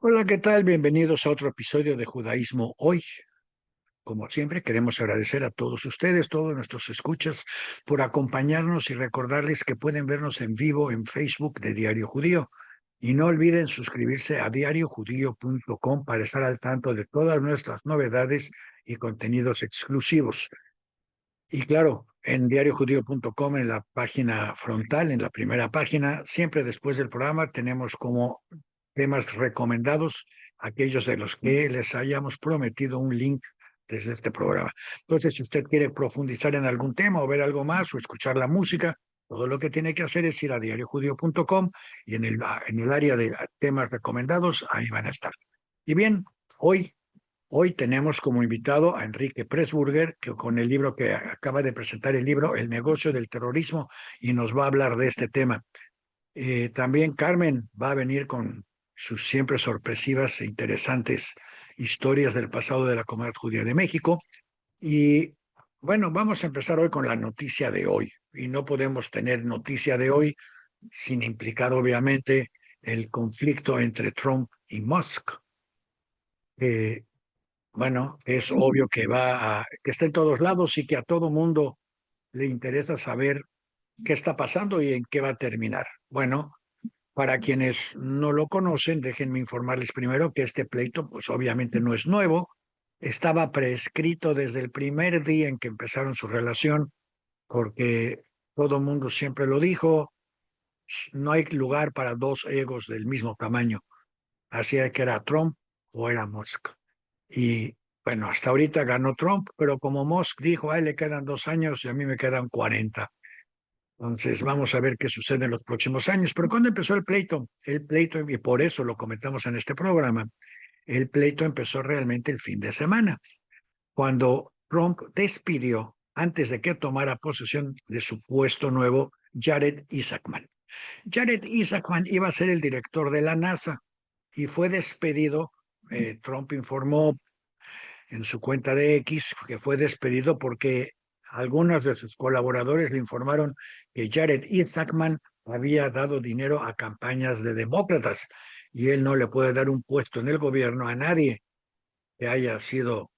Hola, ¿qué tal? Bienvenidos a otro episodio de Judaísmo Hoy. Como siempre, queremos agradecer a todos ustedes, todos nuestros escuchas, por acompañarnos y recordarles que pueden vernos en vivo en Facebook de Diario Judío. Y no olviden suscribirse a diariojudío.com para estar al tanto de todas nuestras novedades y contenidos exclusivos. Y claro, en diariojudío.com, en la página frontal, en la primera página, siempre después del programa, tenemos como temas recomendados, aquellos de los que les hayamos prometido un link desde este programa. Entonces, si usted quiere profundizar en algún tema o ver algo más o escuchar la música, todo lo que tiene que hacer es ir a diariojudío.com y en el área de temas recomendados, ahí van a estar. Y bien, hoy tenemos como invitado a Enrique Pressburger, que con el libro que acaba de presentar, el libro El negocio del terrorismo, y nos va a hablar de este tema. También Carmen va a venir con sus siempre sorpresivas e interesantes historias del pasado de la comunidad judía de México. Y bueno, vamos a empezar hoy con la noticia de hoy. Y no podemos tener noticia de hoy sin implicar, obviamente, el conflicto entre Trump y Musk. Eh, bueno, es obvio que está en todos lados y que a todo mundo le interesa saber qué está pasando y en qué va a terminar. Bueno, para quienes no lo conocen, déjenme informarles primero que este pleito, pues obviamente no es nuevo, estaba prescrito desde el primer día en que empezaron su relación, porque todo el mundo siempre lo dijo, no hay lugar para dos egos del mismo tamaño, así que era Trump o era Musk. Y bueno, hasta ahorita ganó Trump, pero como Musk dijo, a él le quedan 2 años y a mí me quedan 40. Entonces, vamos a ver qué sucede en los próximos años. Pero ¿cuándo empezó el pleito? El pleito, y por eso lo comentamos en este programa, el pleito empezó realmente el fin de semana, cuando Trump despidió, antes de que tomara posesión de su puesto nuevo, Jared Isaacman. Jared Isaacman iba a ser el director de la NASA y fue despedido. Trump informó en su cuenta de X que fue despedido porque algunos de sus colaboradores le informaron que Jared Isaacman había dado dinero a campañas de demócratas y él no le puede dar un puesto en el gobierno a nadie que haya sido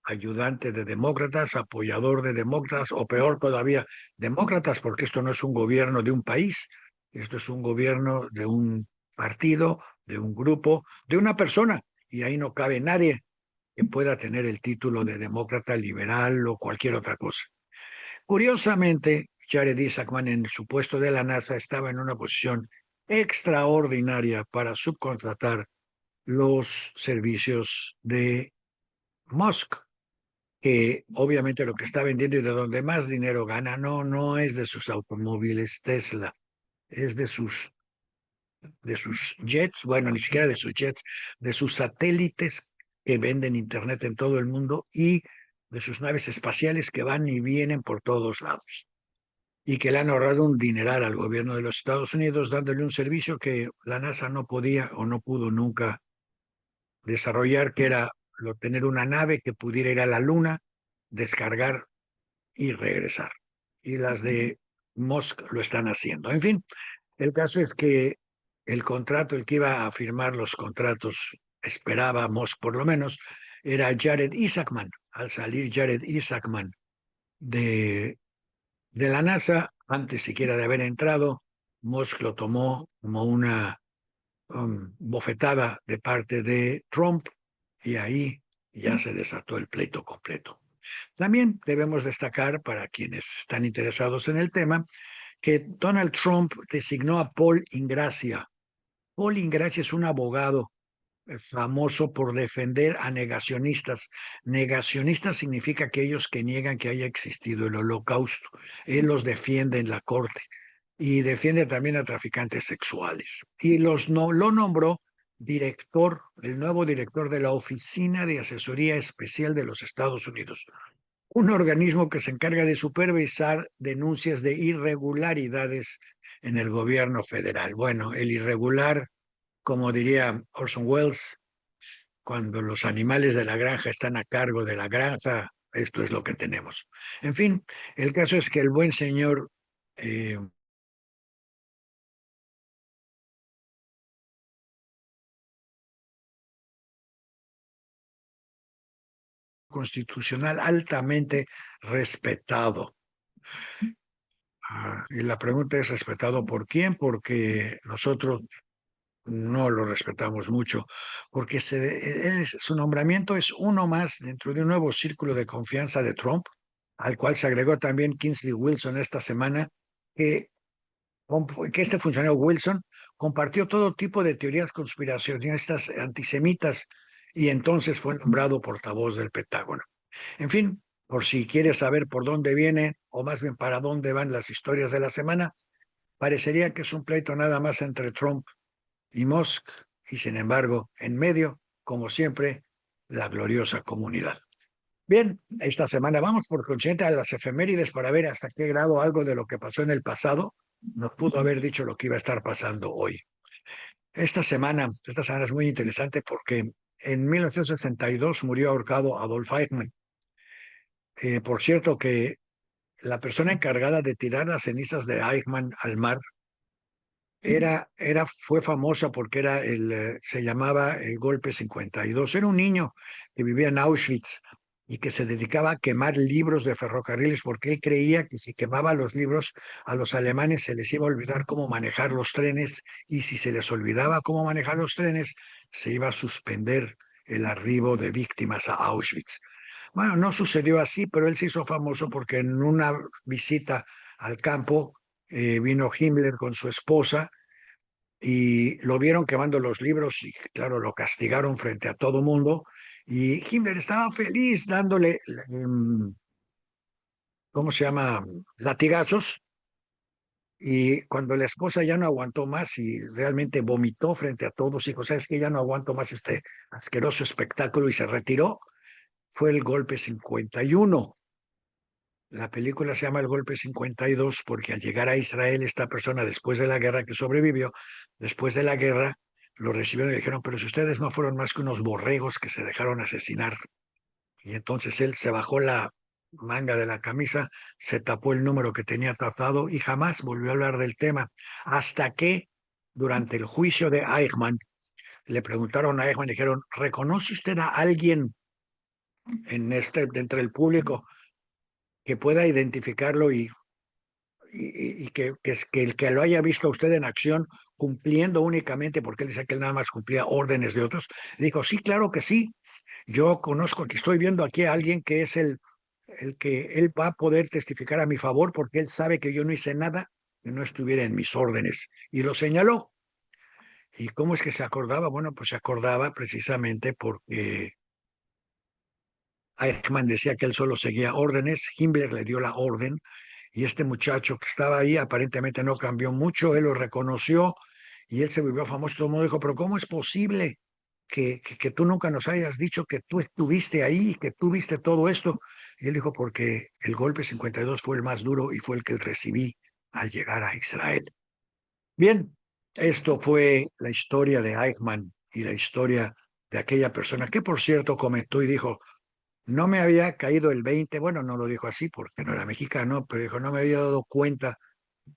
ayudante de demócratas, apoyador de demócratas o peor todavía, demócratas, porque esto no es un gobierno de un país, esto es un gobierno de un partido, de un grupo, de una persona, y ahí no cabe nadie que pueda tener el título de demócrata liberal o cualquier otra cosa. Curiosamente, Jared Isaacman en su puesto de la NASA estaba en una posición extraordinaria para subcontratar los servicios de Musk, que obviamente lo que está vendiendo y de donde más dinero gana no es de sus automóviles Tesla, es de sus jets, bueno, ni siquiera de sus jets, de sus satélites que venden internet en todo el mundo y de sus naves espaciales que van y vienen por todos lados y que le han ahorrado un dineral al gobierno de los Estados Unidos dándole un servicio que la NASA no podía o no pudo nunca desarrollar, que era tener una nave que pudiera ir a la luna, descargar y regresar. Y las de Musk lo están haciendo. En fin, el caso es que el contrato, el que iba a firmar los contratos, esperábamos por lo menos, era Jared Isaacman. Al salir Jared Isaacman de, de la NASA, antes siquiera de haber entrado, Musk lo tomó como una bofetada de parte de Trump y ahí ya se desató el pleito completo. También debemos destacar, para quienes están interesados en el tema, que Donald Trump designó a Paul Ingracia. Paul Ingracia es un abogado famoso por defender a negacionistas. Negacionistas significa aquellos que niegan que haya existido el holocausto. Él los defiende en la corte y defiende también a traficantes sexuales. Y lo nombró director, el nuevo director de la Oficina de Asesoría Especial de los Estados Unidos, un organismo que se encarga de supervisar denuncias de irregularidades en el gobierno federal. Bueno, el irregular, como diría Orson Welles, cuando los animales de la granja están a cargo de la granja, esto es lo que tenemos. En fin, el caso es que el buen señor eh, constitucional altamente respetado. Y la pregunta es, ¿respetado por quién? Porque nosotros no lo respetamos mucho, porque su nombramiento es uno más dentro de un nuevo círculo de confianza de Trump, al cual se agregó también Kingsley Wilson esta semana, que, que este funcionario Wilson compartió todo tipo de teorías conspiracionistas antisemitas y entonces fue nombrado portavoz del Pentágono. En fin, por si quieres saber por dónde viene, o más bien para dónde van las historias de la semana, parecería que es un pleito nada más entre Trump y Musk, y sin embargo, en medio, como siempre, la gloriosa comunidad. Bien, esta semana vamos por consciente a las efemérides para ver hasta qué grado algo de lo que pasó en el pasado nos pudo haber dicho lo que iba a estar pasando hoy. Esta semana es muy interesante porque en 1962 murió ahorcado Adolf Eichmann. Por cierto que la persona encargada de tirar las cenizas de Eichmann al mar fue famosa porque se llamaba el Golpe 52. Era un niño que vivía en Auschwitz y que se dedicaba a quemar libros de ferrocarriles porque él creía que si quemaba los libros a los alemanes se les iba a olvidar cómo manejar los trenes, y si se les olvidaba cómo manejar los trenes se iba a suspender el arribo de víctimas a Auschwitz. Bueno, no sucedió así, pero él se hizo famoso porque en una visita al campo vino Himmler con su esposa y lo vieron quemando los libros y claro, lo castigaron frente a todo mundo, y Himmler estaba feliz dándole, ¿cómo se llama? Latigazos. Y cuando la esposa ya no aguantó más y realmente vomitó frente a todos, dijo, ¿sabes qué? Ya no aguanto más este asqueroso espectáculo, y se retiró. Fue el Golpe 51. La película se llama El Golpe 52 porque al llegar a Israel, esta persona, después de la guerra, que sobrevivió, después de la guerra, lo recibieron y le dijeron, pero si ustedes no fueron más que unos borregos que se dejaron asesinar. Y entonces él se bajó la manga de la camisa, se tapó el número que tenía tatuado y jamás volvió a hablar del tema, hasta que durante el juicio de Eichmann le preguntaron a Eichmann, le dijeron, ¿reconoce usted a alguien entre el público que pueda identificarlo y que el que lo haya visto a usted en acción cumpliendo únicamente, porque él dice que él nada más cumplía órdenes de otros? Dijo, sí, claro que sí. Yo conozco, que estoy viendo aquí a alguien que es el que él va a poder testificar a mi favor porque él sabe que yo no hice nada que no estuviera en mis órdenes. Y lo señaló. ¿Y cómo es que se acordaba? Bueno, pues se acordaba precisamente porque Eichmann decía que él solo seguía órdenes, Himmler le dio la orden, y este muchacho que estaba ahí aparentemente no cambió mucho, él lo reconoció y él se volvió famoso. Todo el mundo dijo, pero ¿cómo es posible que tú nunca nos hayas dicho que tú estuviste ahí, que tú viste todo esto? Y él dijo, porque el golpe 52 fue el más duro y fue el que recibí al llegar a Israel. Bien, esto fue la historia de Eichmann y la historia de aquella persona que, por cierto, comentó y dijo, no me había caído el 20, bueno, no lo dijo así porque no era mexicano, pero dijo, no me había dado cuenta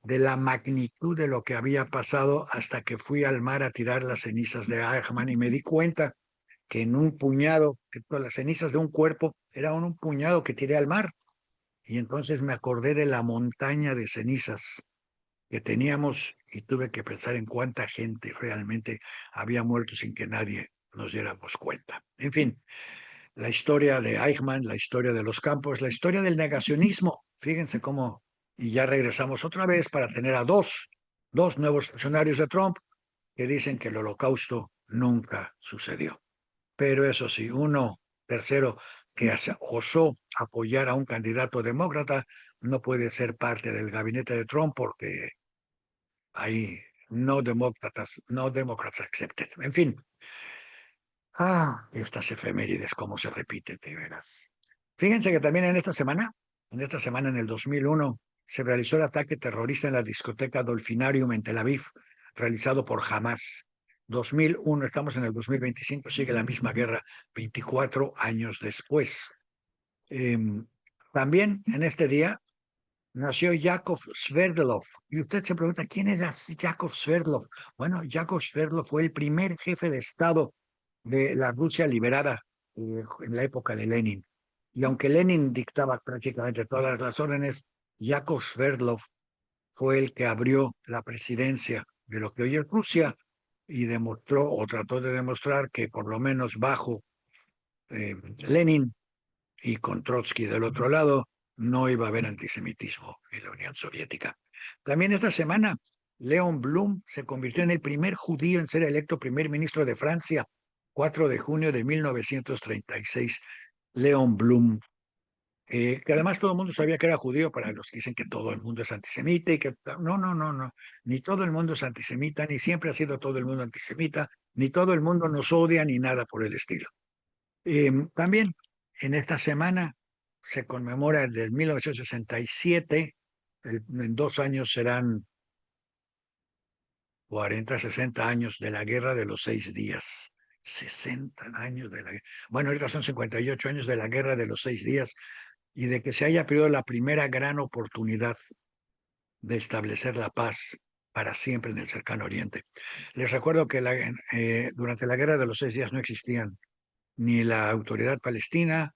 de la magnitud de lo que había pasado hasta que fui al mar a tirar las cenizas de Eichmann y me di cuenta que en un puñado, que todas las cenizas de un cuerpo eran un puñado que tiré al mar. Y entonces me acordé de la montaña de cenizas que teníamos y tuve que pensar en cuánta gente realmente había muerto sin que nadie nos diéramos cuenta. En fin, la historia de Eichmann, la historia de los campos, la historia del negacionismo. Fíjense cómo, y ya regresamos otra vez para tener a dos nuevos funcionarios de Trump que dicen que el holocausto nunca sucedió. Pero eso sí, uno tercero que osó apoyar a un candidato demócrata no puede ser parte del gabinete de Trump porque hay no demócratas accepted. En fin, estas efemérides, cómo se repiten, de veras. Fíjense que también en esta semana en el 2001, se realizó el ataque terrorista en la discoteca Dolfinarium en Tel Aviv, realizado por Hamas. 2001, estamos en el 2025, sigue la misma guerra 24 años después. Em, También en este día nació Yakov Sverdlov. Y usted se pregunta, ¿quién era Yakov Sverdlov? Bueno, Yakov Sverdlov fue el primer jefe de Estado de la Rusia liberada en la época de Lenin. Y aunque Lenin dictaba prácticamente todas las órdenes, Yakov Sverdlov fue el que abrió la presidencia de lo que hoy es Rusia y demostró o trató de demostrar que por lo menos bajo eh, Lenin y con Trotsky del otro lado no iba a haber antisemitismo en la Unión Soviética. También esta semana, Leon Blum se convirtió en el primer judío en ser electo primer ministro de Francia, 4 de junio de 1936. Leon Blum, que además todo el mundo sabía que era judío, para los que dicen que todo el mundo es antisemita y que no, no, no, no, ni todo el mundo es antisemita, ni siempre ha sido todo el mundo antisemita, ni todo el mundo nos odia, ni nada por el estilo. También en esta semana se conmemora el del 1967, en 2 años serán 40, 60 años de la Guerra de los 6 días. 60 años de la guerra. Bueno, ahorita son 58 años de la Guerra de los 6 días y de que se haya perdido la primera gran oportunidad de establecer la paz para siempre en el cercano Oriente. Les recuerdo que durante la Guerra de los 6 días no existían ni la autoridad palestina,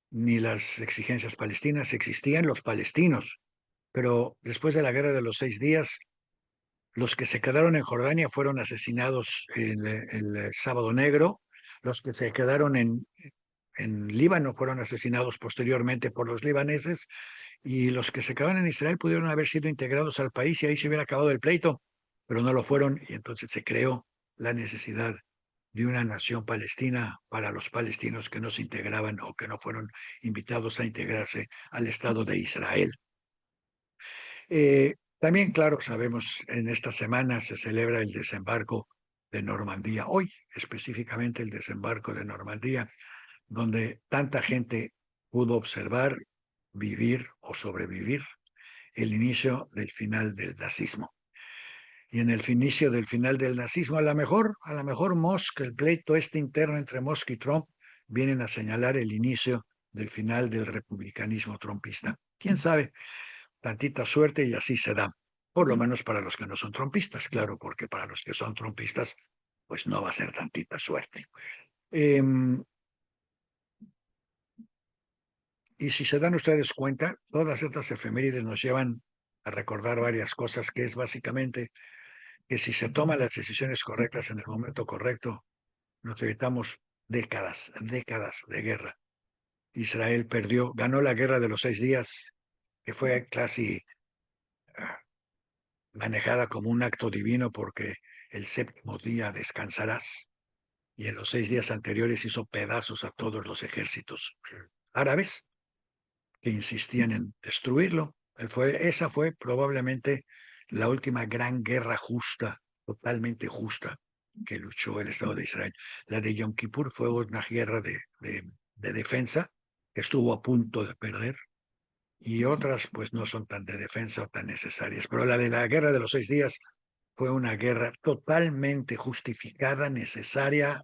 ni las exigencias palestinas, existían los palestinos. Pero después de la Guerra de los 6 días, los que se quedaron en Jordania fueron asesinados en el Sábado Negro, los que se quedaron en Líbano fueron asesinados posteriormente por los libaneses y los que se quedaron en Israel pudieron haber sido integrados al país y ahí se hubiera acabado el pleito, pero no lo fueron y entonces se creó la necesidad de una nación palestina para los palestinos que no se integraban o que no fueron invitados a integrarse al Estado de Israel. También, claro, sabemos, en esta semana se celebra el desembarco de Normandía, hoy específicamente el desembarco de Normandía, donde tanta gente pudo observar, vivir o sobrevivir el inicio del final del nazismo. Y en el inicio del final del nazismo, a lo mejor Musk, el pleito este interno entre Musk y Trump, vienen a señalar el inicio del final del republicanismo trumpista. ¿Quién sabe? Tantita suerte y así se da. Por lo menos para los que no son trumpistas, claro, porque para los que son trumpistas, pues no va a ser tantita suerte. Eh, y si se dan ustedes cuenta, todas estas efemérides nos llevan a recordar varias cosas, que es básicamente que si se toman las decisiones correctas en el momento correcto, nos evitamos décadas, décadas de guerra. Israel ganó la guerra de los 6 días, que fue casi manejada como un acto divino porque el séptimo día descansarás y en los 6 días anteriores hizo pedazos a todos los ejércitos árabes que insistían en destruirlo. Esa fue probablemente la última gran guerra justa, totalmente justa, que luchó el Estado de Israel. La de Yom Kippur fue una guerra de defensa que estuvo a punto de perder y otras pues no son tan de defensa o tan necesarias. Pero la de la guerra de los 6 días fue una guerra totalmente justificada, necesaria,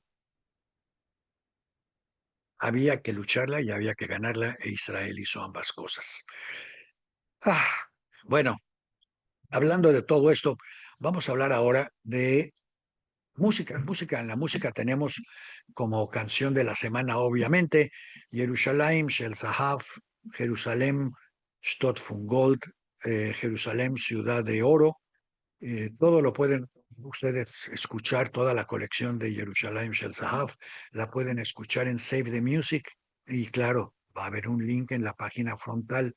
había que lucharla y había que ganarla e Israel hizo ambas cosas. Ah, bueno, hablando de todo esto, vamos a hablar ahora de música. Música, en la música tenemos como canción de la semana, obviamente, Jerusalem Shel Zahav, Jerusalén, Stott von Gold, Jerusalén, Ciudad de Oro. Todo lo pueden ustedes escuchar, toda la colección de Jerusalem Shel Zahav, la pueden escuchar en Save the Music. Y claro, va a haber un link en la página frontal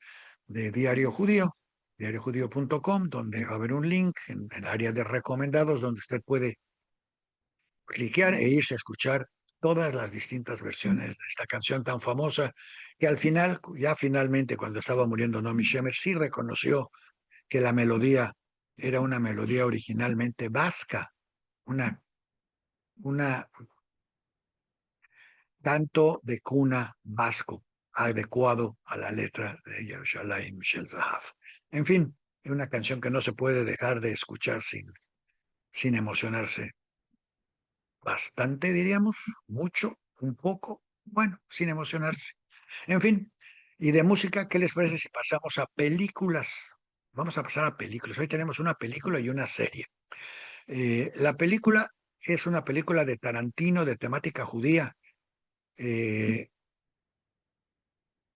de Diario Judío, diariojudío.com, donde va a haber un link en el área de recomendados, donde usted puede cliquear e irse a escuchar todas las distintas versiones de esta canción tan famosa, que al final, ya finalmente, cuando estaba muriendo Naomi Shemer, sí reconoció que la melodía era una melodía originalmente vasca, una, una canto de cuna vasco, adecuado a la letra de Yerushalayim Shel Zahav. En fin, es una canción que no se puede dejar de escuchar sin emocionarse. Bastante, diríamos, mucho, un poco, bueno, sin emocionarse. En fin, y de música, ¿qué les parece si pasamos a películas? Vamos a pasar a películas. Hoy tenemos una película y una serie. La película es una película de Tarantino de temática judía. Eh,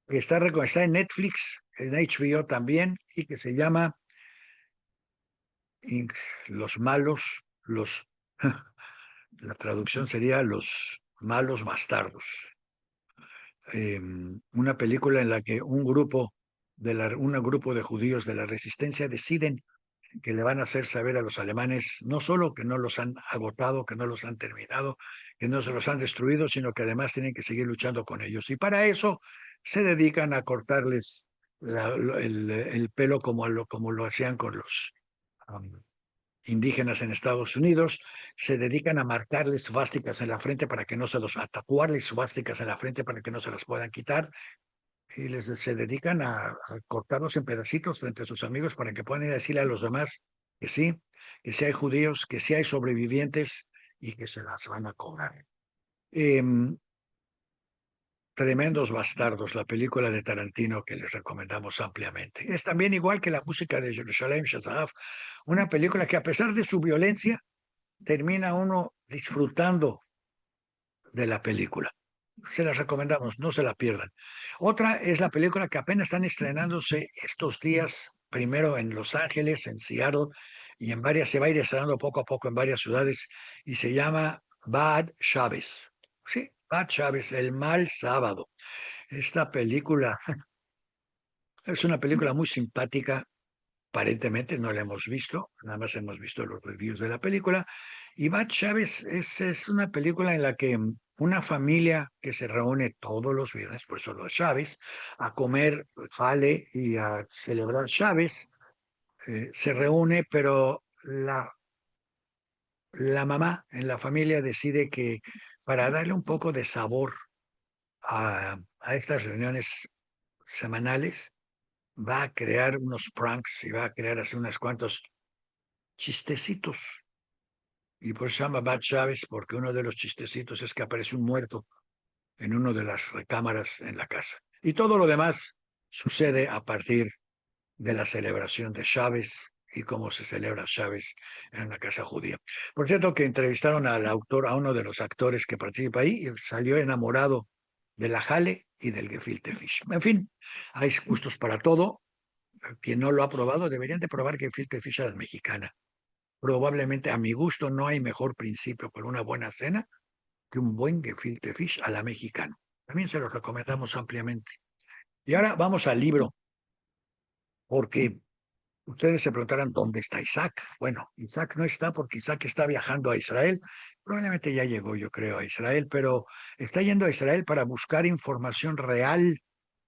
está en Netflix, en HBO también, y que se llama Inc. Los malos, la traducción sería Los malos bastardos. Una película en la que un grupo de judíos de la resistencia deciden que le van a hacer saber a los alemanes no solo que no los han agotado, que no los han terminado, que no se los han destruido, sino que además tienen que seguir luchando con ellos. Y para eso se dedican a cortarles el pelo como lo hacían con los indígenas en Estados Unidos, se dedican a marcarles svásticas en la frente para que no se los, a tatuarles svásticas en la frente para que no se las puedan quitar, y se dedican a cortarlos en pedacitos frente a sus amigos para que puedan ir a decirle a los demás que sí hay judíos, que sí hay sobrevivientes y que se las van a cobrar. Em, Tremendos Bastardos, la película de Tarantino que les recomendamos ampliamente. Es también igual que la música de Jerusalem Shazaf, una película que a pesar de su violencia, termina uno disfrutando de la película. Se las recomendamos, no se la pierdan. Otra es la película que apenas están estrenándose estos días, primero en Los Ángeles, en Seattle, y se va a ir estrenando poco a poco en varias ciudades, y se llama Bad Shabbos. Sí, Bad Shabbos, el mal sábado. Esta película es una película muy simpática. Aparentemente no la hemos visto, nada más hemos visto los reviews de la película. Y Bad Chávez es una película en la que una familia que se reúne todos los viernes, por eso los Chávez, a comer jale y a celebrar Chávez, se reúne, pero la mamá en la familia decide que para darle un poco de sabor a estas reuniones semanales, va a crear unos pranks y va a crear así unos cuantos chistecitos. Y por eso se llama Bad Chávez, porque uno de los chistecitos es que aparece un muerto en una de las recámaras en la casa. Y todo lo demás sucede a partir de la celebración de Chávez y cómo se celebra Chávez en una casa judía. Por cierto, que entrevistaron al autor, a uno de los actores que participa ahí, y salió enamorado de la Jale y del Gefilte Fish. En fin, hay gustos para todo. Quien no lo ha probado, deberían de probar Gefilte Fish a la mexicana. Probablemente a mi gusto no hay mejor principio para una buena cena que un buen gefilte fish a la mexicana. También se lo recomendamos ampliamente. Y ahora vamos al libro, porque ustedes se preguntarán dónde está Isaac. Bueno, Isaac no está porque Isaac está viajando a Israel. Probablemente ya llegó, yo creo, a Israel, pero está yendo a Israel para buscar información real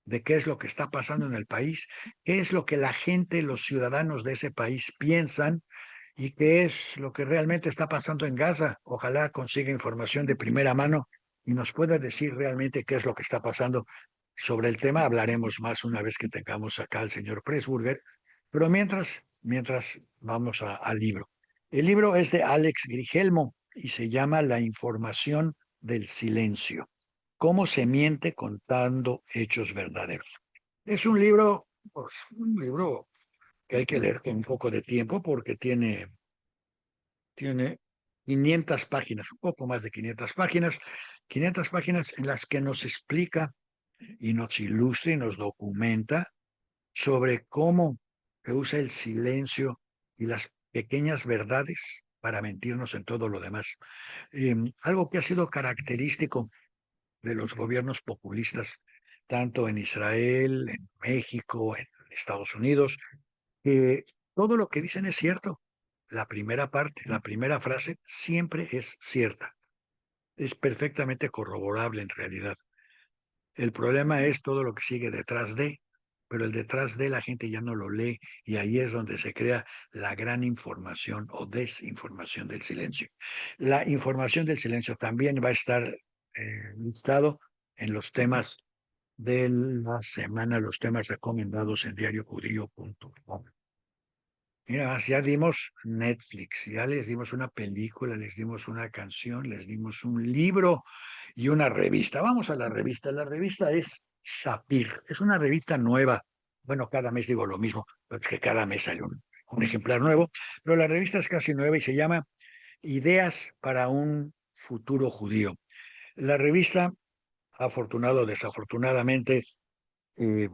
de qué es lo que está pasando en el país, qué es lo que la gente, los ciudadanos de ese país piensan y qué es lo que realmente está pasando en Gaza. Ojalá consiga información de primera mano y nos pueda decir realmente qué es lo que está pasando. Sobre el tema hablaremos más una vez que tengamos acá al señor Pressburger, pero mientras vamos al libro. El libro es de Alex Grigelmo y se llama La información del silencio. ¿Cómo se miente contando hechos verdaderos? Es un libro, pues, un libro que hay que leer con un poco de tiempo porque tiene 500 páginas, un poco más de 500 páginas en las que nos explica y nos ilustra y nos documenta sobre cómo se usa el silencio y las pequeñas verdades para mentirnos en todo lo demás. Algo que ha sido característico de los gobiernos populistas, tanto en Israel, en México, en Estados Unidos, que todo lo que dicen es cierto. La primera parte, la primera frase siempre es cierta, es perfectamente corroborable en realidad. El problema es todo lo que sigue detrás de, pero el detrás de la gente ya no lo lee y ahí es donde se crea la gran información o desinformación del silencio. La información del silencio también va a estar listado en los temas de la semana, los temas recomendados en diariojudío.com. Mira, ya dimos Netflix, ya les dimos una película, les dimos una canción, les dimos un libro y una revista. Vamos a la revista. La revista es Sapir, es una revista nueva. Bueno, cada mes digo lo mismo, porque cada mes sale un ejemplar nuevo, pero la revista es casi nueva y se llama Ideas para un futuro judío. La revista, afortunado o desafortunadamente, Eh,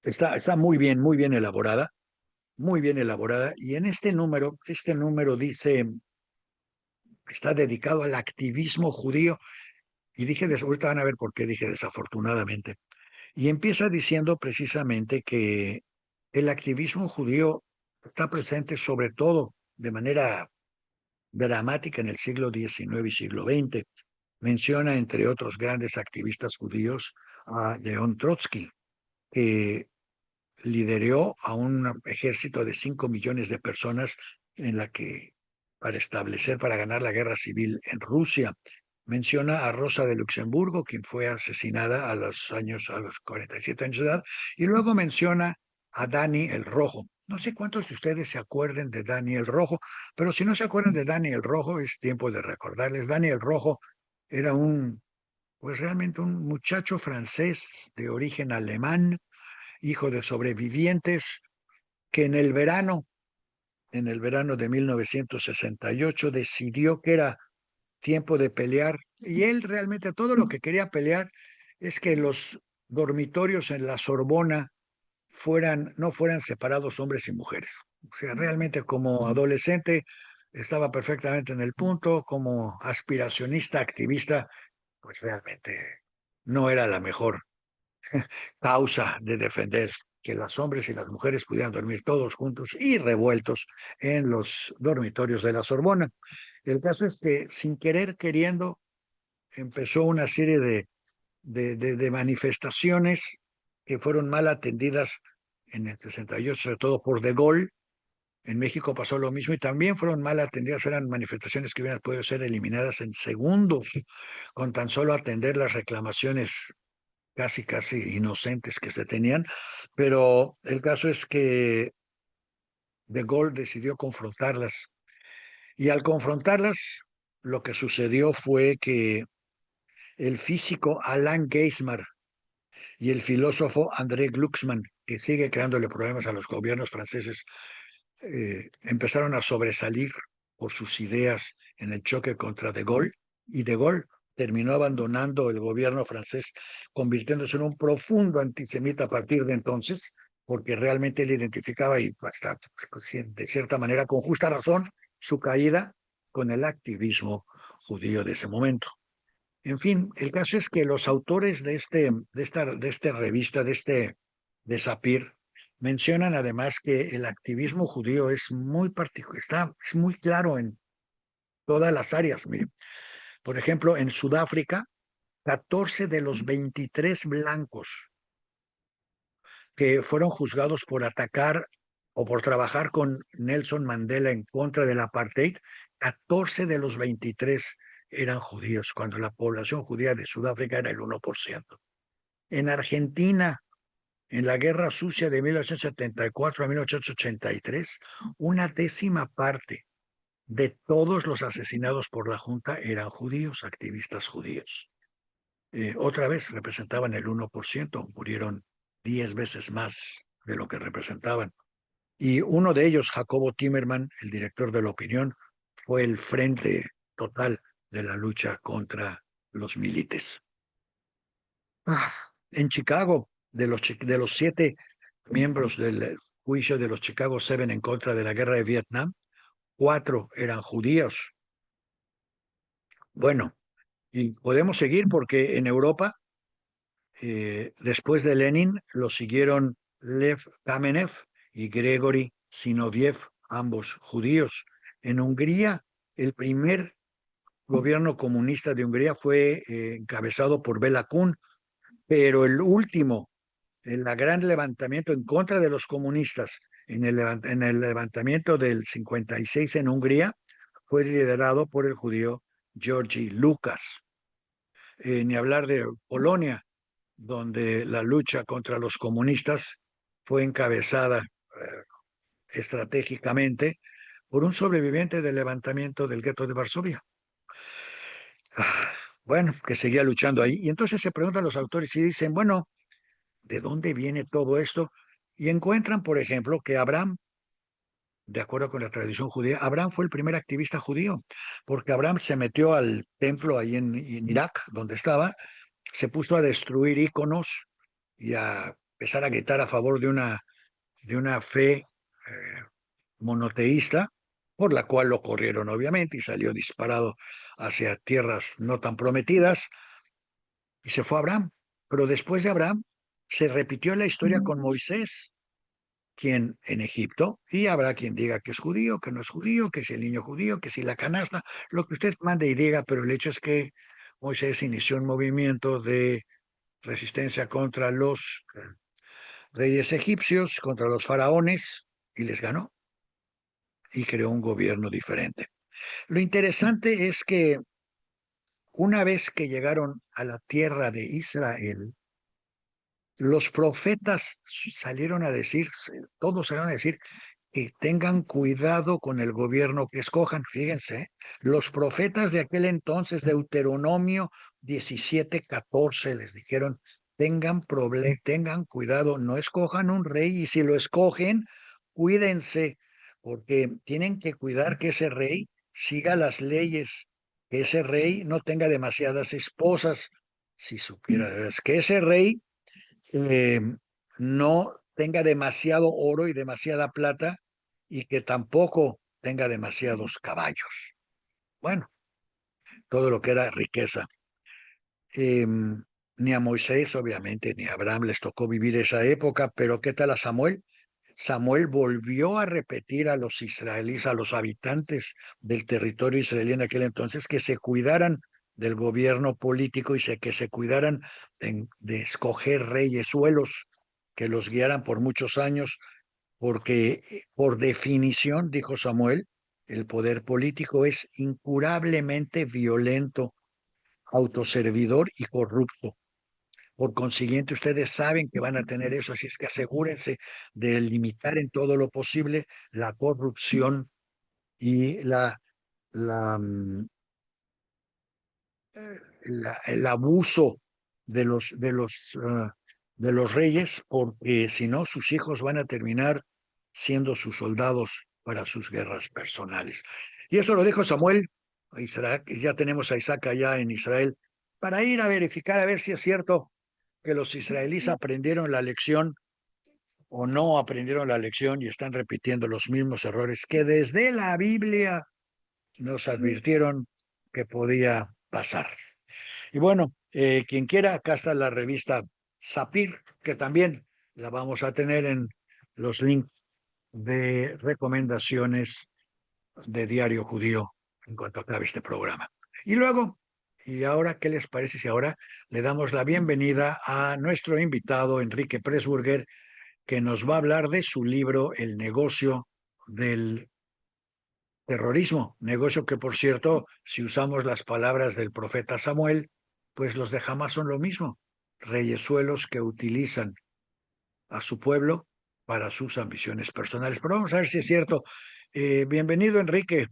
está muy bien elaborada. Y en este número dice, está dedicado al activismo judío. Y dije, ahorita van a ver por qué dije desafortunadamente. Y empieza diciendo precisamente que el activismo judío está presente sobre todo de manera dramática en el siglo XIX y siglo XX. Menciona, entre otros grandes activistas judíos, a León Trotsky, que lideró a un ejército de 5 millones de personas en la que para ganar la guerra civil en Rusia. Menciona a Rosa de Luxemburgo, quien fue asesinada a los 47 años de edad, y luego menciona a Dani el Rojo. No sé cuántos de ustedes se acuerden de Dani el Rojo, pero si no se acuerdan de Dani el Rojo, es tiempo de recordarles. Dani el Rojo era pues realmente un muchacho francés de origen alemán, hijo de sobrevivientes, que en el verano de 1968, decidió que era tiempo de pelear. Y él realmente todo lo que quería pelear es que los dormitorios en la Sorbona no fueran separados hombres y mujeres. O sea, realmente como adolescente estaba perfectamente en el punto, como aspiracionista, activista, pues realmente no era la mejor causa de defender que los hombres y las mujeres pudieran dormir todos juntos y revueltos en los dormitorios de la Sorbona. El caso es que sin querer queriendo empezó una serie de manifestaciones que fueron mal atendidas en el 68, sobre todo por De Gaulle. En México pasó lo mismo y también fueron mal atendidas, eran manifestaciones que hubieran podido ser eliminadas en segundos con tan solo atender las reclamaciones casi inocentes que se tenían, pero el caso es que De Gaulle decidió confrontarlas y al confrontarlas, lo que sucedió fue que el físico Alain Geismar y el filósofo André Glucksmann, que sigue creándole problemas a los gobiernos franceses, empezaron a sobresalir por sus ideas en el choque contra De Gaulle, y De Gaulle terminó abandonando el gobierno francés, convirtiéndose en un profundo antisemita a partir de entonces, porque realmente él identificaba, y hasta de cierta manera con justa razón, su caída con el activismo judío de ese momento. En fin, el caso es que los autores de esta revista, de Sapir, mencionan además que el activismo judío es muy particular, es muy claro en todas las áreas. Miren, por ejemplo, en Sudáfrica, 14 de los 23 blancos que fueron juzgados por atacar o por trabajar con Nelson Mandela en contra del apartheid, 14 de los 23 eran judíos, cuando la población judía de Sudáfrica era el 1%. En Argentina, en la Guerra Sucia de 1974 a 1883, una décima parte de todos los asesinados por la Junta eran judíos, activistas judíos. Otra vez representaban el 1%, murieron 10 veces más de lo que representaban. Y uno de ellos, Jacobo Timerman, el director de La Opinión, fue el frente total de la lucha contra los milites. En Chicago, de los 7 miembros del juicio de los Chicago Seven en contra de la guerra de Vietnam, 4 eran judíos. Bueno, y podemos seguir porque en Europa, después de Lenin, lo siguieron Lev Kamenev y Gregory Zinoviev, ambos judíos. En Hungría, el primer gobierno comunista de Hungría fue encabezado por Bela Kun, pero el último, el gran levantamiento en contra de los comunistas, en el levantamiento del 56 en Hungría, fue liderado por el judío Georgi Lucas. Ni hablar de Polonia, donde la lucha contra los comunistas fue encabezada estratégicamente por un sobreviviente del levantamiento del gueto de Varsovia. Bueno, que seguía luchando ahí. Y entonces se preguntan los autores y dicen, bueno, ¿de dónde viene todo esto? Y encuentran, por ejemplo, que Abraham, de acuerdo con la tradición judía, Abraham fue el primer activista judío, porque Abraham se metió al templo ahí en Irak, donde estaba, se puso a destruir íconos, y a empezar a gritar a favor de una fe monoteísta, por la cual lo corrieron obviamente y salió disparado hacia tierras no tan prometidas y se fue a Abraham. Pero después de Abraham se repitió la historia con Moisés, quien en Egipto, y habrá quien diga que es judío, que no es judío, que es el niño judío, que si la canasta, lo que usted mande y diga, pero el hecho es que Moisés inició un movimiento de resistencia contra los reyes egipcios, contra los faraones, y les ganó y creó un gobierno diferente. Lo interesante es que una vez que llegaron a la tierra de Israel, los profetas salieron a decir, todos salieron a decir que tengan cuidado con el gobierno que escojan. Fíjense, los profetas de aquel entonces, Deuteronomio 17:14, les dijeron, tengan cuidado, no escojan un rey y si lo escogen, cuídense, porque tienen que cuidar que ese rey siga las leyes, que ese rey no tenga demasiadas esposas. Si supiera de veras que ese rey eh, no tenga demasiado oro y demasiada plata y que tampoco tenga demasiados caballos. Bueno, todo lo que era riqueza. Ni a Moisés, obviamente, ni a Abraham les tocó vivir esa época, pero ¿qué tal a Samuel? Samuel volvió a repetir a los israelíes, a los habitantes del territorio israelí en aquel entonces, que se cuidaran del gobierno político y que se cuidaran de escoger reyesuelos que los guiaran por muchos años, porque por definición, dijo Samuel, el poder político es incurablemente violento, autoservidor y corrupto. Por consiguiente, ustedes saben que van a tener eso, así es que asegúrense de limitar en todo lo posible la corrupción y la, mm, el abuso de los reyes, porque si no, sus hijos van a terminar siendo sus soldados para sus guerras personales. Y eso lo dijo Samuel a Isaac, y ya tenemos a Isaac allá en Israel, para ir a verificar a ver si es cierto que los israelíes aprendieron la lección o no aprendieron la lección y están repitiendo los mismos errores que desde la Biblia nos advirtieron que podía pasar. Y bueno, quien quiera, acá está la revista Sapir, que también la vamos a tener en los links de recomendaciones de Diario Judío en cuanto acabe este programa. Y luego, y ahora, ¿qué les parece si ahora le damos la bienvenida a nuestro invitado, Enrique Pressburger, que nos va a hablar de su libro El negocio del terrorismo? Negocio que, por cierto, si usamos las palabras del profeta Samuel, pues los de Hamas son lo mismo, reyesuelos que utilizan a su pueblo para sus ambiciones personales. Pero vamos a ver si es cierto. Bienvenido, Enrique.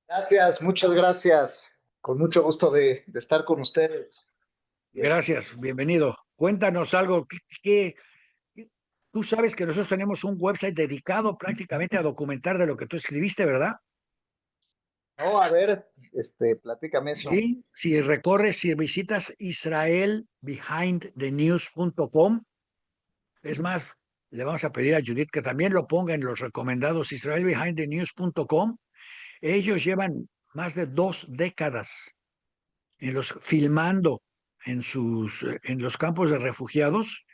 Gracias, muchas gracias. Con mucho gusto de estar con ustedes. Yes. Gracias, bienvenido. Cuéntanos algo. Tú sabes que nosotros tenemos un website dedicado prácticamente a documentar de lo que tú escribiste, ¿verdad? Oh, a ver, platícame eso. Sí, si recorres, si visitas israelbehindthenews.com, es más, le vamos a pedir a Judith que también lo ponga en los recomendados israelbehindthenews.com. Ellos llevan más de 2 décadas filmando en los campos de refugiados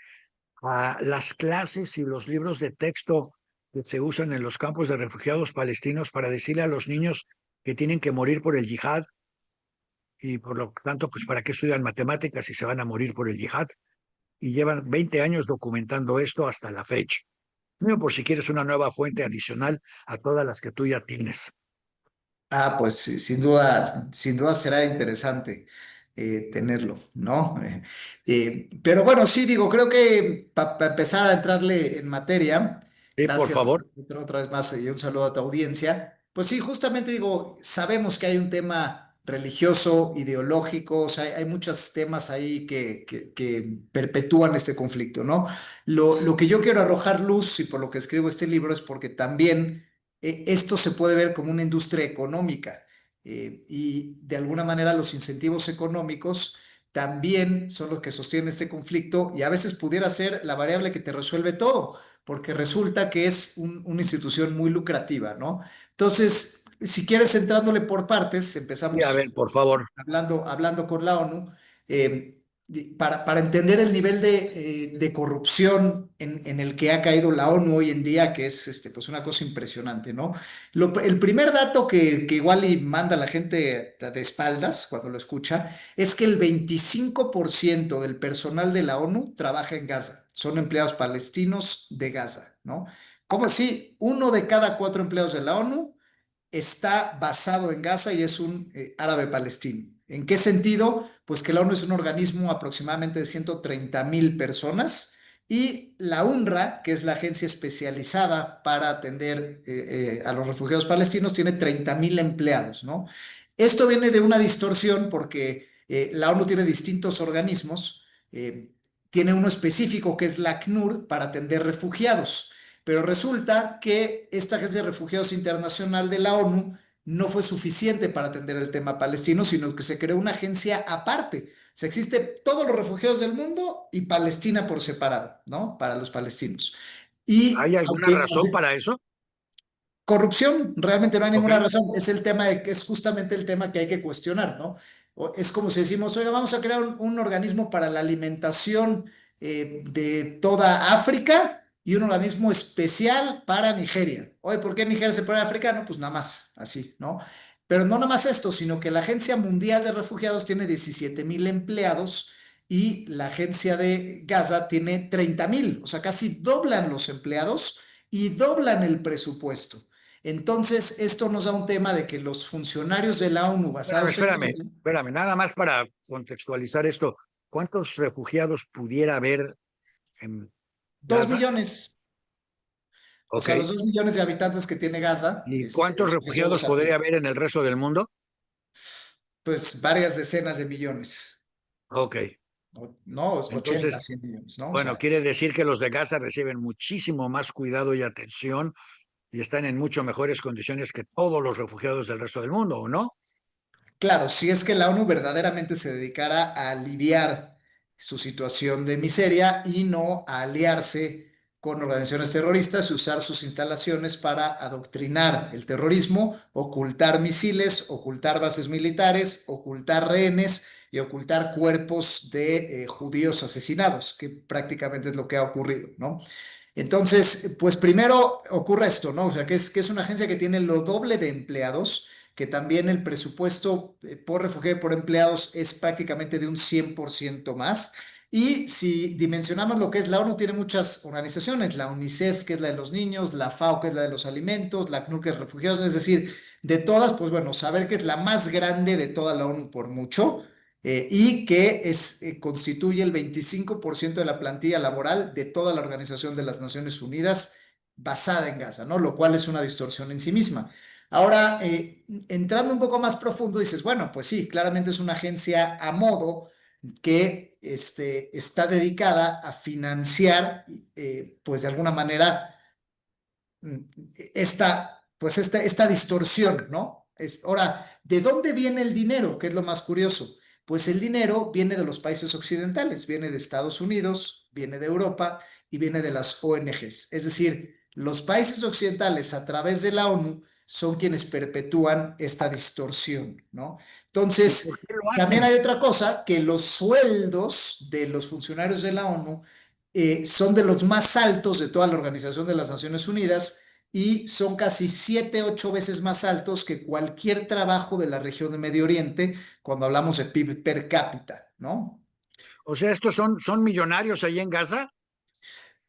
a las clases y los libros de texto que se usan en los campos de refugiados palestinos para decirle a los niños que tienen que morir por el yihad y por lo tanto, pues para qué estudian matemáticas si se van a morir por el yihad. Y llevan 20 años documentando esto hasta la fecha. No, por si quieres una nueva fuente adicional a todas las que tú ya tienes. Ah, pues sí, sin duda será interesante tenerlo, ¿no? Pero bueno, sí, digo, creo que para empezar a entrarle en materia, Sí, por gracias favor. otra vez más y un saludo a tu audiencia. Pues sí, justamente digo, sabemos que hay un tema religioso, ideológico, o sea, hay muchos temas ahí que perpetúan este conflicto, ¿no? Lo que yo quiero arrojar luz y por lo que escribo este libro es porque también esto se puede ver como una industria económica y de alguna manera los incentivos económicos también son los que sostienen este conflicto y a veces pudiera ser la variable que te resuelve todo, porque resulta que es una institución muy lucrativa, ¿no? Entonces, si quieres entrándole por partes, Sí, a ver, empezamos por favor. hablando con la ONU, para entender el nivel de corrupción en el que ha caído la ONU hoy en día, que es pues una cosa impresionante, ¿no? El primer dato que igual y manda a la gente de espaldas cuando lo escucha es que el 25% del personal de la ONU trabaja en Gaza, son empleados palestinos de Gaza, ¿no? ¿Cómo así? Uno de cada cuatro empleados de la ONU está basado en Gaza y es un árabe palestino. ¿En qué sentido? Pues que la ONU es un organismo aproximadamente de 130,000 personas y la UNRWA, que es la agencia especializada para atender a los refugiados palestinos, tiene 30,000 empleados, ¿no? Esto viene de una distorsión porque la ONU tiene distintos organismos, tiene uno específico que es la ACNUR para atender refugiados. Pero resulta que esta Agencia de Refugiados Internacional de la ONU no fue suficiente para atender el tema palestino, sino que se creó una agencia aparte. O sea, existe todos los refugiados del mundo y Palestina por separado, ¿no? Para los palestinos. ¿Hay Y alguna razón para eso? corrupción, realmente no hay Ok. ninguna razón. Es el tema de que es justamente el tema que hay que cuestionar, ¿no? Es como si decimos, oiga, vamos a crear un organismo para la alimentación de toda África y un organismo especial para Nigeria. Oye, ¿por qué Nigeria se pone africano? Pues nada más, así, ¿no? Pero no nada más esto, sino que la Agencia Mundial de Refugiados tiene 17,000 empleados y la Agencia de Gaza tiene 30,000, o sea, casi doblan los empleados y doblan el presupuesto. Entonces, esto nos da un tema de que los funcionarios de la ONU Espérame, basados en espérame, Gaza, espérame, nada más para contextualizar esto. ¿Cuántos refugiados pudiera haber en 2 Gaza? millones, o Ok. sea, los 2 millones de habitantes que tiene Gaza, ¿Y cuántos refugiados refugiados podría haber en el resto del mundo? pues varias decenas de millones, Ok. no, 80, Entonces, 100 millones, ¿no? O bueno, sea, quiere decir que los de Gaza reciben muchísimo más cuidado y atención y están en mucho mejores condiciones que todos los refugiados del resto del mundo, ¿o no? claro, si es que la ONU verdaderamente se dedicara a aliviar su situación de miseria y no a aliarse con organizaciones terroristas y usar sus instalaciones para adoctrinar el terrorismo, ocultar misiles, ocultar bases militares, ocultar rehenes y ocultar cuerpos de judíos asesinados, que prácticamente es lo que ha ocurrido, ¿no? Entonces, pues primero ocurre esto, ¿no? O sea, que es una agencia que tiene lo doble de empleados, que también el presupuesto por refugiado y por empleados es prácticamente de un 100% más. Y si dimensionamos lo que es la ONU, tiene muchas organizaciones, la UNICEF, que es la de los niños, la FAO, que es la de los alimentos, la ACNUR, que es refugiados, es decir, de todas, pues bueno, saber que es la más grande de toda la ONU por mucho, y que constituye el 25% de la plantilla laboral de toda la Organización de las Naciones Unidas basada en Gaza, ¿no? Lo cual es una distorsión en sí misma. Ahora, entrando un poco más profundo, dices, bueno, pues sí, claramente es una agencia a modo que está dedicada a financiar, pues de alguna manera, mm, esta distorsión, ¿no? Ahora, ¿de dónde viene el dinero? ¿Qué es lo más curioso? Pues el dinero viene de los países occidentales, viene de Estados Unidos, viene de Europa y viene de las ONGs. Es decir, los países occidentales a través de la ONU son quienes perpetúan esta distorsión, ¿no? ¿Y por Entonces, qué lo también hacen? hay otra cosa, que los sueldos de los funcionarios de la ONU son de los más altos de toda la Organización de las Naciones Unidas y son casi 7, 8 veces más altos que cualquier trabajo de la región de Medio Oriente cuando hablamos de PIB per cápita, ¿no? O sea, estos son millonarios ahí en Gaza.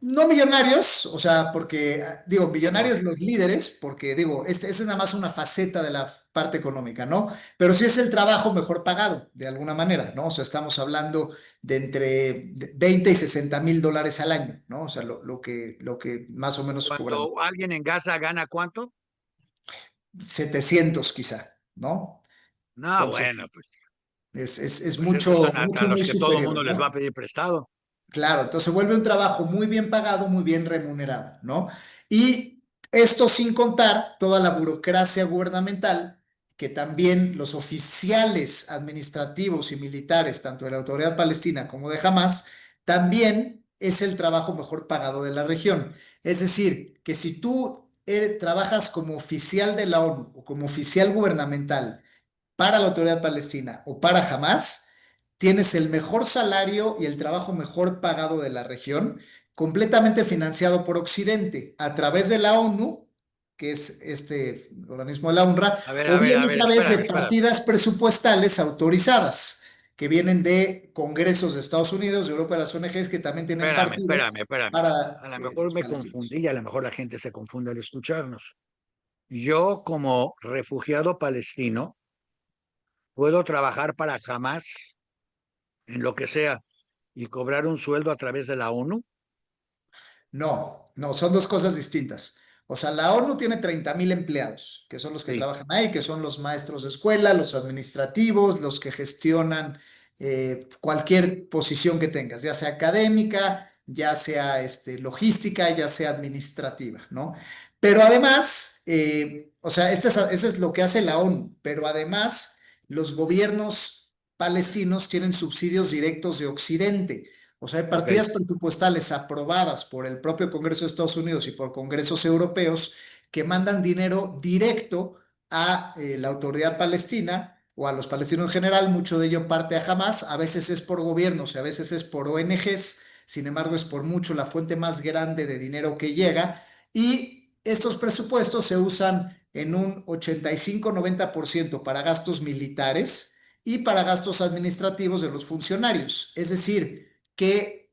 No millonarios, o sea, porque, digo, No. millonarios los líderes, porque, digo, es nada más una faceta de la parte económica, ¿no? Pero sí es el trabajo mejor pagado, de alguna manera, ¿no? O sea, estamos hablando de entre 20 y 60,000 dólares al año, ¿no? O sea, lo que más o menos cobran. Cuando alguien en Gaza gana ¿cuánto? 700 quizá, ¿no? No, Entonces, bueno, pues, es pues estos mucho, son a mucho, los muy que todo el superior, mundo les va a ¿no? pedir prestado. Claro, entonces se vuelve un trabajo muy bien pagado, muy bien remunerado, ¿no? Y esto sin contar toda la burocracia gubernamental que también los oficiales administrativos y militares, tanto de la Autoridad Palestina como de Hamas, también es el trabajo mejor pagado de la región. Es decir, que si tú trabajas como oficial de la ONU o como oficial gubernamental para la Autoridad Palestina o para Hamas, tienes el mejor salario y el trabajo mejor pagado de la región, completamente financiado por Occidente a través de la ONU, que es este organismo de la UNRWA, o bien A a ver, través de espérame. partidas presupuestales autorizadas que vienen de congresos de Estados Unidos, de Europa, de las ONGs que también tienen partidas Espérame. A para lo mejor los me palestinos. confundí y a lo mejor la gente se confunde al escucharnos. Yo, como refugiado palestino, puedo trabajar para Hamas en lo que sea y cobrar un sueldo a través de la ONU. No, no, son dos cosas distintas. O sea, la ONU tiene 30,000 empleados, que son los que Sí. trabajan ahí, que son los maestros de escuela, los administrativos, los que gestionan cualquier posición que tengas, ya sea académica, ya sea logística, ya sea administrativa, ¿no? Pero además, o sea, este es lo que hace la ONU, pero además los gobiernos palestinos tienen subsidios directos de Occidente. O sea, hay Ok. partidas presupuestales aprobadas por el propio Congreso de Estados Unidos y por congresos europeos que mandan dinero directo a la autoridad palestina o a los palestinos en general. Mucho de ello parte a Hamas. A veces es por gobiernos y a veces es por ONGs. Sin embargo, es por mucho la fuente más grande de dinero que llega. Y estos presupuestos se usan en un 85-90% para gastos militares y para gastos administrativos de los funcionarios. Es decir, que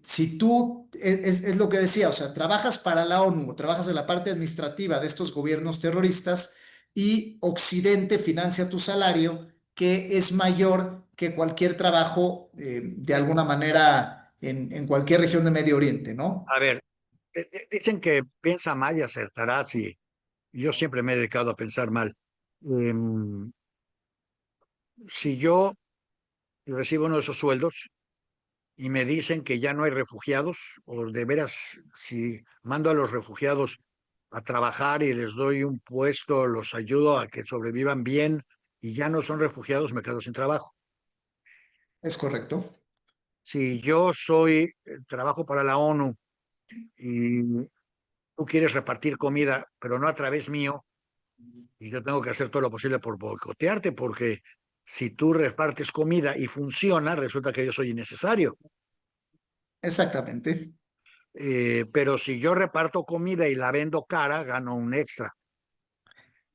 si tú, es lo que decía, o sea, trabajas para la ONU o trabajas en la parte administrativa de estos gobiernos terroristas y Occidente financia tu salario, que es mayor que cualquier trabajo de alguna manera en cualquier región de Medio Oriente, ¿no? A ver, dicen que piensa mal y acertarás y yo siempre me he dedicado a pensar mal. Em, si yo recibo uno de esos sueldos y me dicen que ya no hay refugiados, o de veras, si mando a los refugiados a trabajar y les doy un puesto, los ayudo a que sobrevivan bien y ya no son refugiados, me quedo sin trabajo. Es correcto. Si yo soy, trabajo para la ONU y tú quieres repartir comida, pero no a través mío, y yo tengo que hacer todo lo posible por boicotearte, porque si tú repartes comida y funciona, resulta que yo soy innecesario. Exactamente. Pero si yo reparto comida y la vendo cara, gano un extra.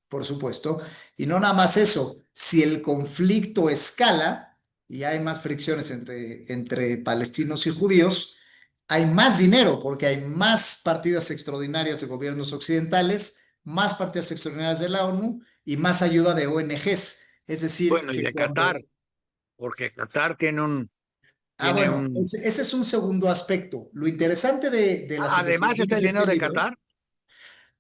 Por supuesto. Y no nada más eso, si el conflicto escala y hay más fricciones entre palestinos y judíos, hay más dinero porque hay más partidas extraordinarias de gobiernos occidentales, más partidas extraordinarias de la ONU y más ayuda de ONGs. Es decir, Bueno, y que de Qatar, cuando... porque Qatar tiene Ah, tiene bueno, un, ese es un segundo aspecto. Lo interesante de las además está investigaciones el de dinero este de libro. Qatar.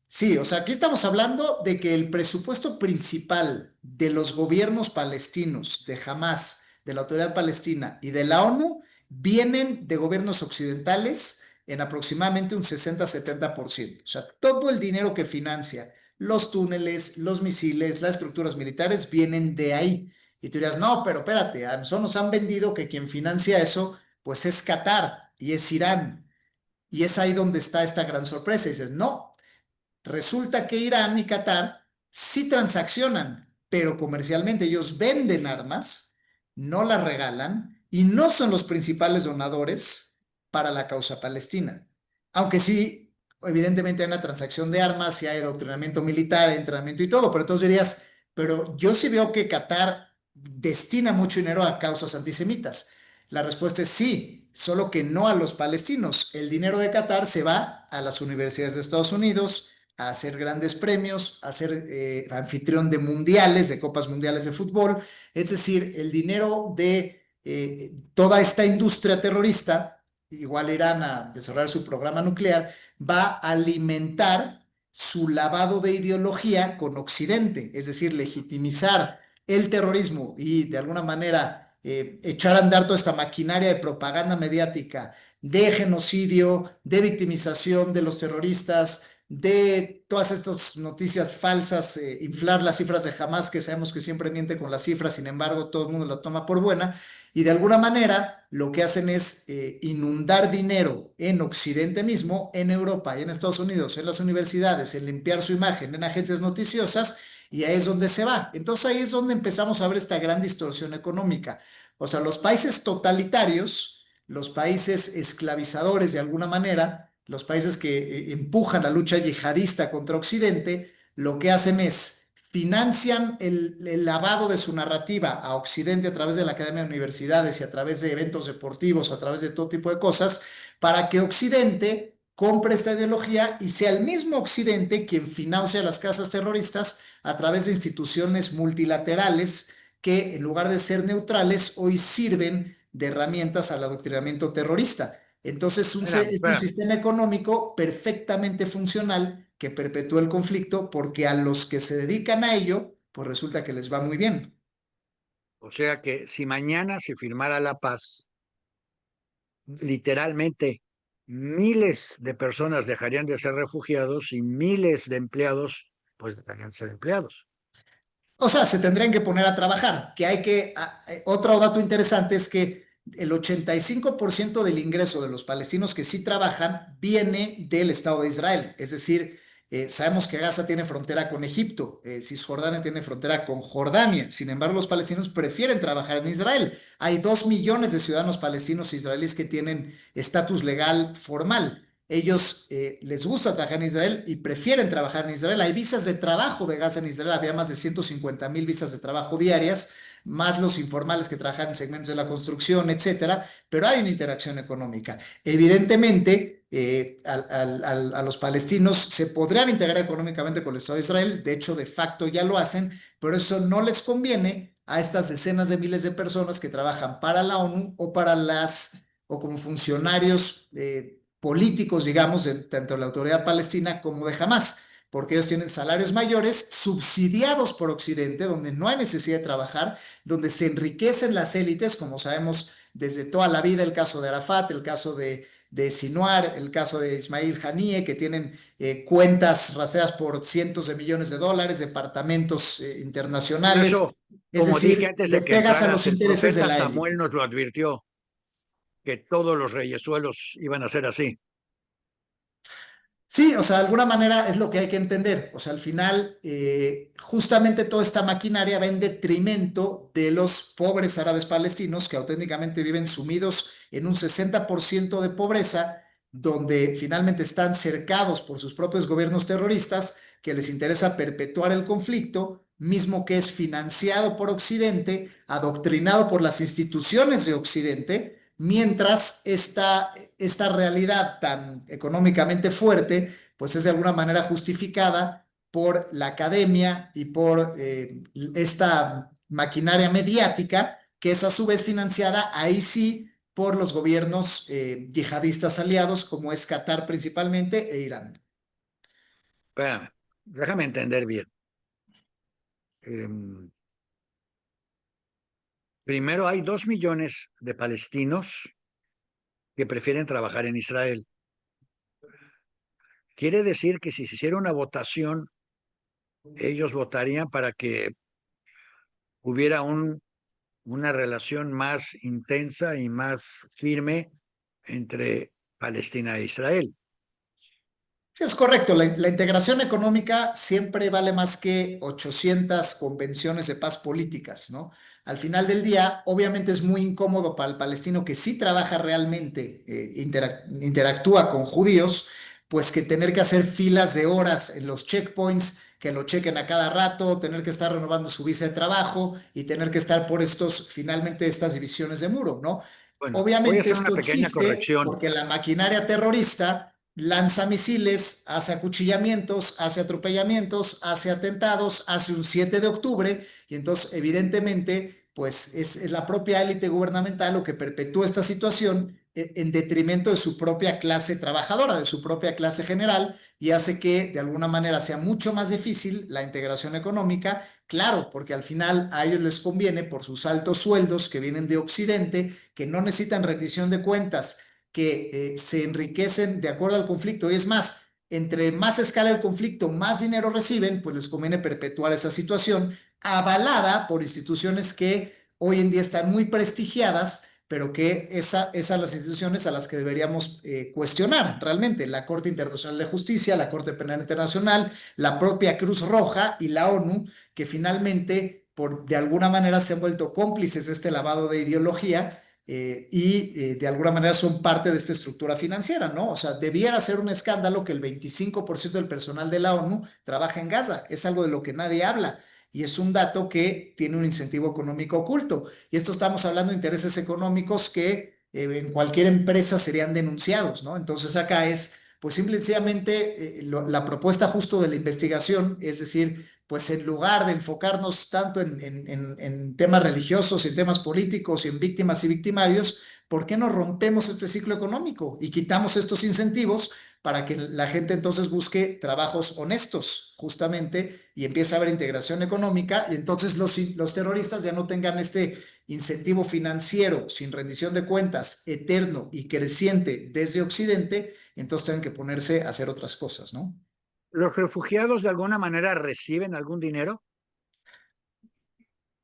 Sí, o sea, aquí estamos hablando de que el presupuesto principal de los gobiernos palestinos, de Hamas, de la Autoridad Palestina y de la ONU, vienen de gobiernos occidentales en aproximadamente un 60-70%. O sea, todo el dinero que financia los túneles, los misiles, las estructuras militares vienen de ahí. Y tú dirías, no, pero espérate, a nosotros nos han vendido que quien financia eso, pues es Qatar y es Irán. Y es ahí donde está esta gran sorpresa. Y dices, no, resulta que Irán y Qatar sí transaccionan, pero comercialmente ellos venden armas, no las regalan y no son los principales donadores para la causa palestina. Aunque sí, evidentemente hay una transacción de armas y hay adoctrinamiento militar, hay entrenamiento y todo, pero entonces dirías, pero yo sí veo que Qatar destina mucho dinero a causas antisemitas. La respuesta es sí, solo que no a los palestinos. El dinero de Qatar se va a las universidades de Estados Unidos, a hacer grandes premios, a ser anfitrión de mundiales, de copas mundiales de fútbol. Es decir, el dinero de toda esta industria terrorista, igual Irán a desarrollar su programa nuclear, va a alimentar su lavado de ideología con Occidente, es decir, legitimizar el terrorismo y de alguna manera echar a andar toda esta maquinaria de propaganda mediática, de genocidio, de victimización de los terroristas, de todas estas noticias falsas, inflar las cifras de Hamas, que sabemos que siempre miente con las cifras, sin embargo, todo el mundo la toma por buena, y de alguna manera lo que hacen es inundar dinero en Occidente mismo, en Europa y en Estados Unidos, en las universidades, en limpiar su imagen, en agencias noticiosas, y ahí es donde se va. Entonces ahí es donde empezamos a ver esta gran distorsión económica. O sea, los países totalitarios, los países esclavizadores de alguna manera, los países que empujan la lucha yihadista contra Occidente, lo que hacen es financian el lavado de su narrativa a Occidente a través de la Academia de Universidades y a través de eventos deportivos, a través de todo tipo de cosas, para que Occidente compre esta ideología y sea el mismo Occidente quien financia las casas terroristas a través de instituciones multilaterales que en lugar de ser neutrales hoy sirven de herramientas al adoctrinamiento terrorista. Entonces Espérame, es un espérame. sistema económico perfectamente funcional que perpetúa el conflicto porque a los que se dedican a ello, pues resulta que les va muy bien. O sea que si mañana se firmara la paz, literalmente miles de personas dejarían de ser refugiados y miles de empleados pues dejarían de ser empleados. O sea, se tendrían que poner a trabajar, que hay que, otro dato interesante es que el 85% del ingreso de los palestinos que sí trabajan viene del Estado de Israel. Es decir, sabemos que Gaza tiene frontera con Egipto, Cisjordania tiene frontera con Jordania. Sin embargo, los palestinos prefieren trabajar en Israel. Hay 2 millones de ciudadanos palestinos e israelíes que tienen estatus legal formal. Ellos les gusta trabajar en Israel y prefieren trabajar en Israel. Hay visas de trabajo de Gaza en Israel, había más de 150,000 visas de trabajo diarias, más los informales que trabajan en segmentos de la construcción, etcétera, pero hay una interacción económica. Evidentemente, a los palestinos se podrían integrar económicamente con el Estado de Israel, de hecho, de facto ya lo hacen, pero eso no les conviene a estas decenas de miles de personas que trabajan para la ONU o como funcionarios políticos, digamos, tanto de la autoridad palestina como de Hamas, porque ellos tienen salarios mayores subsidiados por Occidente, donde no hay necesidad de trabajar, donde se enriquecen las élites, como sabemos desde toda la vida, el caso de Arafat, el caso de Sinwar, el caso de Ismail Haniyeh, que tienen cuentas rastreadas por cientos de millones de dólares, departamentos Bueno, internacionales. eso, Es como dije decir, antes le de que pegas a entraras, los el intereses de profeta la Samuel élite. nos lo advirtió, que todos los reyesuelos iban a ser así. Sí, o sea, de alguna manera es lo que hay que entender. O sea, al final, justamente toda esta maquinaria va en detrimento de los pobres árabes palestinos que auténticamente viven sumidos en un 60% de pobreza, donde finalmente están cercados por sus propios gobiernos terroristas que les interesa perpetuar el conflicto, mismo que es financiado por Occidente, adoctrinado por las instituciones de Occidente, mientras esta realidad tan económicamente fuerte, pues es de alguna manera justificada por la academia y por esta maquinaria mediática, que es a su vez financiada ahí sí por los gobiernos yihadistas aliados, como es Qatar principalmente e Irán. Espérame, déjame entender bien. Primero, hay 2 millones de palestinos que prefieren trabajar en Israel. Quiere decir que si se hiciera una votación, ellos votarían para que hubiera una relación más intensa y más firme entre Palestina e Israel. Sí, es correcto, la integración económica siempre vale más que 800 convenciones de paz políticas, ¿no? Al final del día, obviamente es muy incómodo para el palestino que sí trabaja realmente, interactúa con judíos, pues que tener que hacer filas de horas en los checkpoints, que lo chequen a cada rato, tener que estar renovando su visa de trabajo y tener que estar por finalmente estas divisiones de muro, ¿no? Bueno, voy a Obviamente hacer una esto pequeña existe corrección. porque la maquinaria terrorista lanza misiles, hace acuchillamientos, hace atropellamientos, hace atentados, hace un 7 de octubre y entonces evidentemente pues es la propia élite gubernamental lo que perpetúa esta situación en detrimento de su propia clase trabajadora, de su propia clase general y hace que de alguna manera sea mucho más difícil la integración económica. Claro, porque al final a ellos les conviene por sus altos sueldos que vienen de Occidente, que no necesitan rendición de cuentas, que se enriquecen de acuerdo al conflicto. Y es más, entre más escala el conflicto, más dinero reciben, pues les conviene perpetuar esa situación, avalada por instituciones que hoy en día están muy prestigiadas, pero que esas las instituciones a las que deberíamos cuestionar realmente. La Corte Internacional de Justicia, la Corte Penal Internacional, la propia Cruz Roja y la ONU, que finalmente, de alguna manera, se han vuelto cómplices de este lavado de ideología de alguna manera son parte de esta estructura financiera, ¿no? O sea, debiera ser un escándalo que el 25% del personal de la ONU trabaja en Gaza. Es algo de lo que nadie habla y es un dato que tiene un incentivo económico oculto. Y esto estamos hablando de intereses económicos que en cualquier empresa serían denunciados, ¿no? Entonces acá es, pues simplemente la propuesta justo de la investigación, es decir, pues en lugar de enfocarnos tanto en temas religiosos, en temas políticos y en víctimas y victimarios, ¿por qué no rompemos este ciclo económico y quitamos estos incentivos para que la gente entonces busque trabajos honestos, justamente, y empiece a haber integración económica y entonces los terroristas ya no tengan este incentivo financiero sin rendición de cuentas eterno y creciente desde Occidente, entonces tengan que ponerse a hacer otras cosas, ¿no? ¿Los refugiados de alguna manera reciben algún dinero?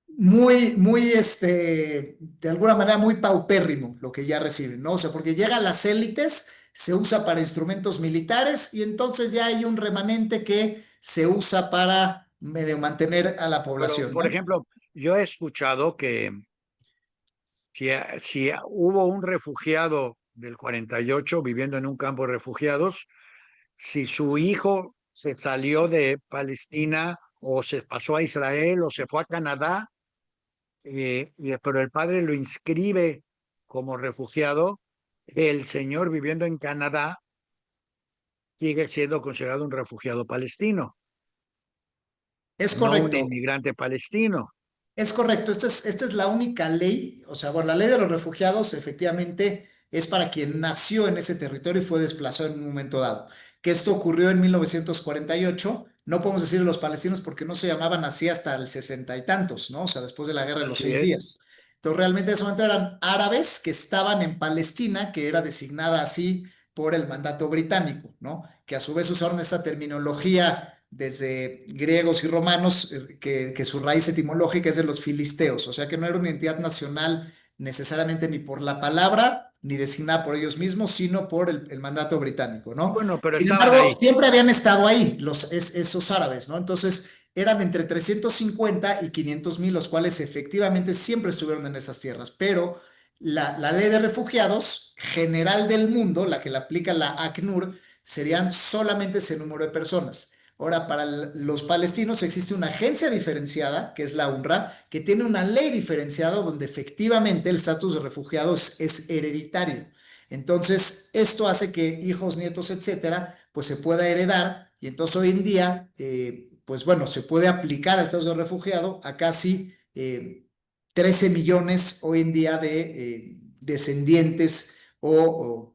De alguna manera muy paupérrimo lo que ya reciben, ¿no? O sea, porque llega a las élites, se usa para instrumentos militares y entonces ya hay un remanente que se usa para medio mantener a la Pero, población, por ¿no? ejemplo, yo he escuchado que si hubo un refugiado del 48 viviendo en un campo de refugiados, si su hijo se salió de Palestina o se pasó a Israel o se fue a Canadá, pero el padre lo inscribe como refugiado, el señor viviendo en Canadá sigue siendo considerado un refugiado palestino, Es no un correcto. inmigrante palestino. Es correcto, esta es la única ley, o sea, bueno, la ley de los refugiados efectivamente es para quien nació en ese territorio y fue desplazado en un momento dado. Que esto ocurrió en 1948, no podemos decir los palestinos porque no se llamaban así hasta el sesenta y tantos, ¿no? O sea, después de la guerra de los Así seis es. días. Entonces, realmente en ese momento eran árabes que estaban en Palestina, que era designada así por el mandato británico, ¿no? Que a su vez usaron esta terminología desde griegos y romanos, que su raíz etimológica es de los filisteos, o sea que no era una entidad nacional necesariamente ni por la palabra, ni designada por ellos mismos, sino por el mandato británico, ¿no? Bueno, pero Sin estaban embargo, ahí. siempre habían estado ahí esos árabes, ¿no? Entonces, eran entre 350 y 500,000, los cuales efectivamente siempre estuvieron en esas tierras, pero la ley de refugiados general del mundo, la que la aplica la ACNUR, serían solamente ese número de personas. Ahora, para los palestinos existe una agencia diferenciada, que es la UNRWA, que tiene una ley diferenciada donde efectivamente el estatus de refugiados es hereditario. Entonces, esto hace que hijos, nietos, etcétera, pues se pueda heredar y entonces hoy en día, pues bueno, se puede aplicar el estatus de refugiado a casi 13 millones hoy en día de descendientes o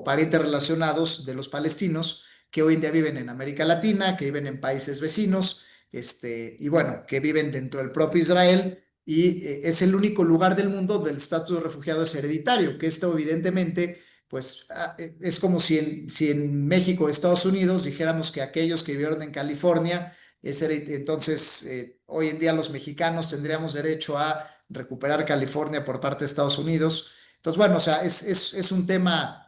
parientes relacionados de los palestinos que hoy en día viven en América Latina, que viven en países vecinos, y bueno, que viven dentro del propio Israel, y es el único lugar del mundo del estatus de refugiado es hereditario, que esto evidentemente, pues es como si en México o Estados Unidos dijéramos que aquellos que vivieron en California, entonces hoy en día los mexicanos tendríamos derecho a recuperar California por parte de Estados Unidos. Entonces, bueno, o sea, es un tema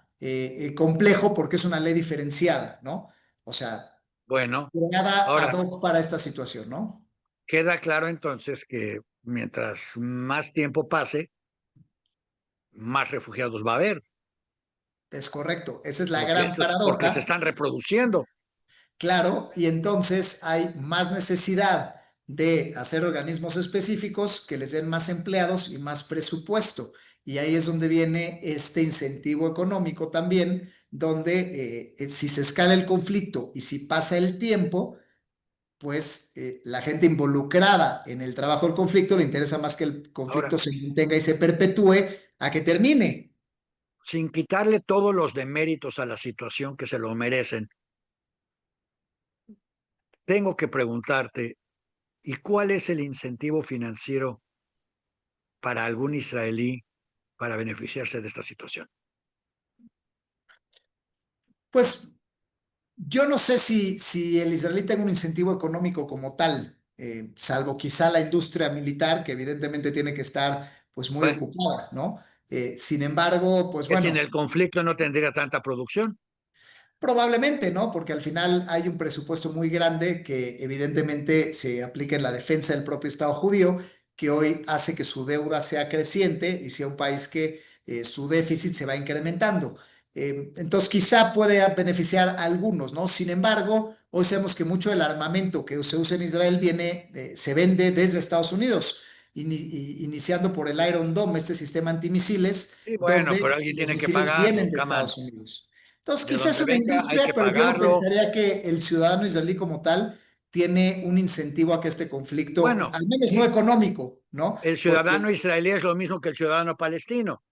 complejo porque es una ley diferenciada, ¿no? O sea, Bueno, creada ad ahora hoc para esta situación, ¿no? queda claro entonces que mientras más tiempo pase, más refugiados va a haber, Es correcto. Esa es la porque gran esto es porque se paradoja. están reproduciendo. Claro, y entonces hay más necesidad de hacer organismos específicos que les den más empleados y más presupuesto. Y ahí es donde viene este incentivo económico también, donde si se escala el conflicto y si pasa el tiempo, pues la gente involucrada en el trabajo del conflicto le interesa más que el Ahora, conflicto se mantenga y se perpetúe a que termine. sin quitarle todos los deméritos a la situación que se lo merecen, tengo que preguntarte, ¿y cuál es el incentivo financiero para algún israelí para beneficiarse de esta situación? Pues Yo no sé si el israelí tenga un incentivo económico como tal, salvo quizá la industria militar, que evidentemente tiene que estar pues muy Bueno, ocupada, ¿no? Sin embargo, pues que sin bueno, el conflicto no tendría tanta producción. probablemente, ¿no? Porque al final hay un presupuesto muy grande que evidentemente se aplica en la defensa del propio Estado judío, que hoy hace que su deuda sea creciente y sea un país que su déficit se va incrementando. Entonces, quizá puede beneficiar a algunos, ¿no? Sin embargo, hoy sabemos que mucho del armamento que se usa en Israel viene, se vende desde Estados Unidos, iniciando por el Iron Dome, este sistema antimisiles, Y bueno, pero donde alguien los tiene que misiles pagarlo, vienen de Caman. Estados Unidos. Entonces, De quizás es donde una venga hay industria, que pero yo no pagarlo. pensaría que el ciudadano israelí como tal tiene un incentivo a que este conflicto, Bueno, al menos no y económico, ¿no? el Porque ciudadano israelí es lo mismo que el ciudadano palestino.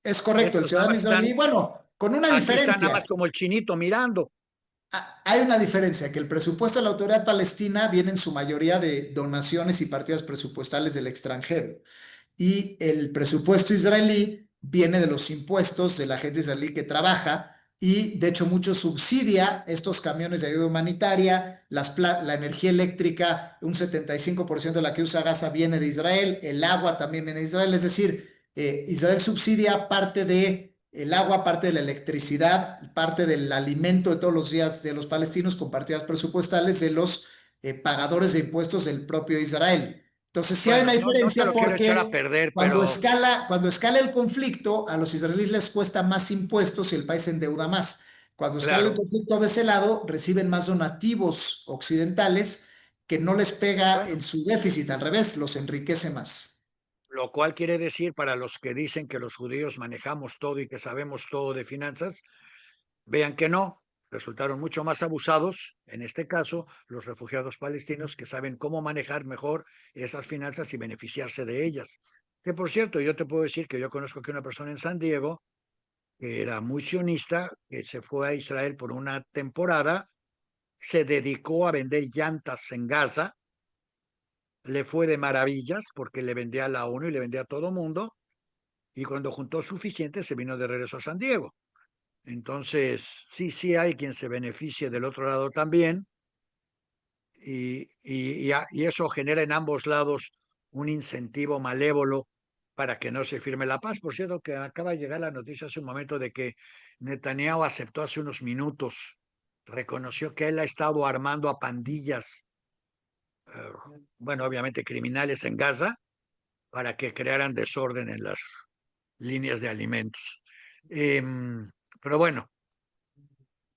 es correcto, el Estos nada ciudadano más están, israelí, bueno, con una aquí están nada diferencia. más como el chinito mirando. Hay una diferencia, que el presupuesto de la autoridad palestina viene en su mayoría de donaciones y partidas presupuestales del extranjero. Y el presupuesto israelí viene de los impuestos de la gente israelí que trabaja y de hecho mucho subsidia estos camiones de ayuda humanitaria, la energía eléctrica, un 75% de la que usa Gaza viene de Israel, el agua también viene de Israel, es decir, Israel subsidia parte de el agua, parte de la electricidad, parte del alimento de todos los días de los palestinos con partidas presupuestales de los pagadores de impuestos del propio Israel. Entonces, sí hay Bueno, una no te diferencia lo quiero echar a porque perder, pero cuando escala el conflicto, a los israelíes les cuesta más impuestos y el país se endeuda más. Cuando escala el claro, conflicto de ese lado, reciben más donativos occidentales que no les pega en bueno, su déficit, al revés, los enriquece más. lo cual quiere decir para los que dicen que los judíos manejamos todo y que sabemos todo de finanzas, vean que no, resultaron mucho más abusados, en este caso, los refugiados palestinos que saben cómo manejar mejor esas finanzas y beneficiarse de ellas. Que por cierto, yo te puedo decir que yo conozco que una persona en San Diego, que era muy sionista, que se fue a Israel por una temporada, se dedicó a vender llantas en Gaza, le fue de maravillas porque le vendía a la ONU y le vendía a todo mundo, y cuando juntó suficiente se vino de regreso a San Diego. Entonces, sí, sí hay quien se beneficie del otro lado también, y eso genera en ambos lados un incentivo malévolo para que no se firme la paz. Por cierto, que acaba de llegar la noticia hace un momento de que Netanyahu aceptó hace unos minutos, reconoció que él ha estado armando a pandillas, eh, bueno, obviamente criminales en Gaza, para que crearan desorden en las líneas de alimentos. Pero bueno,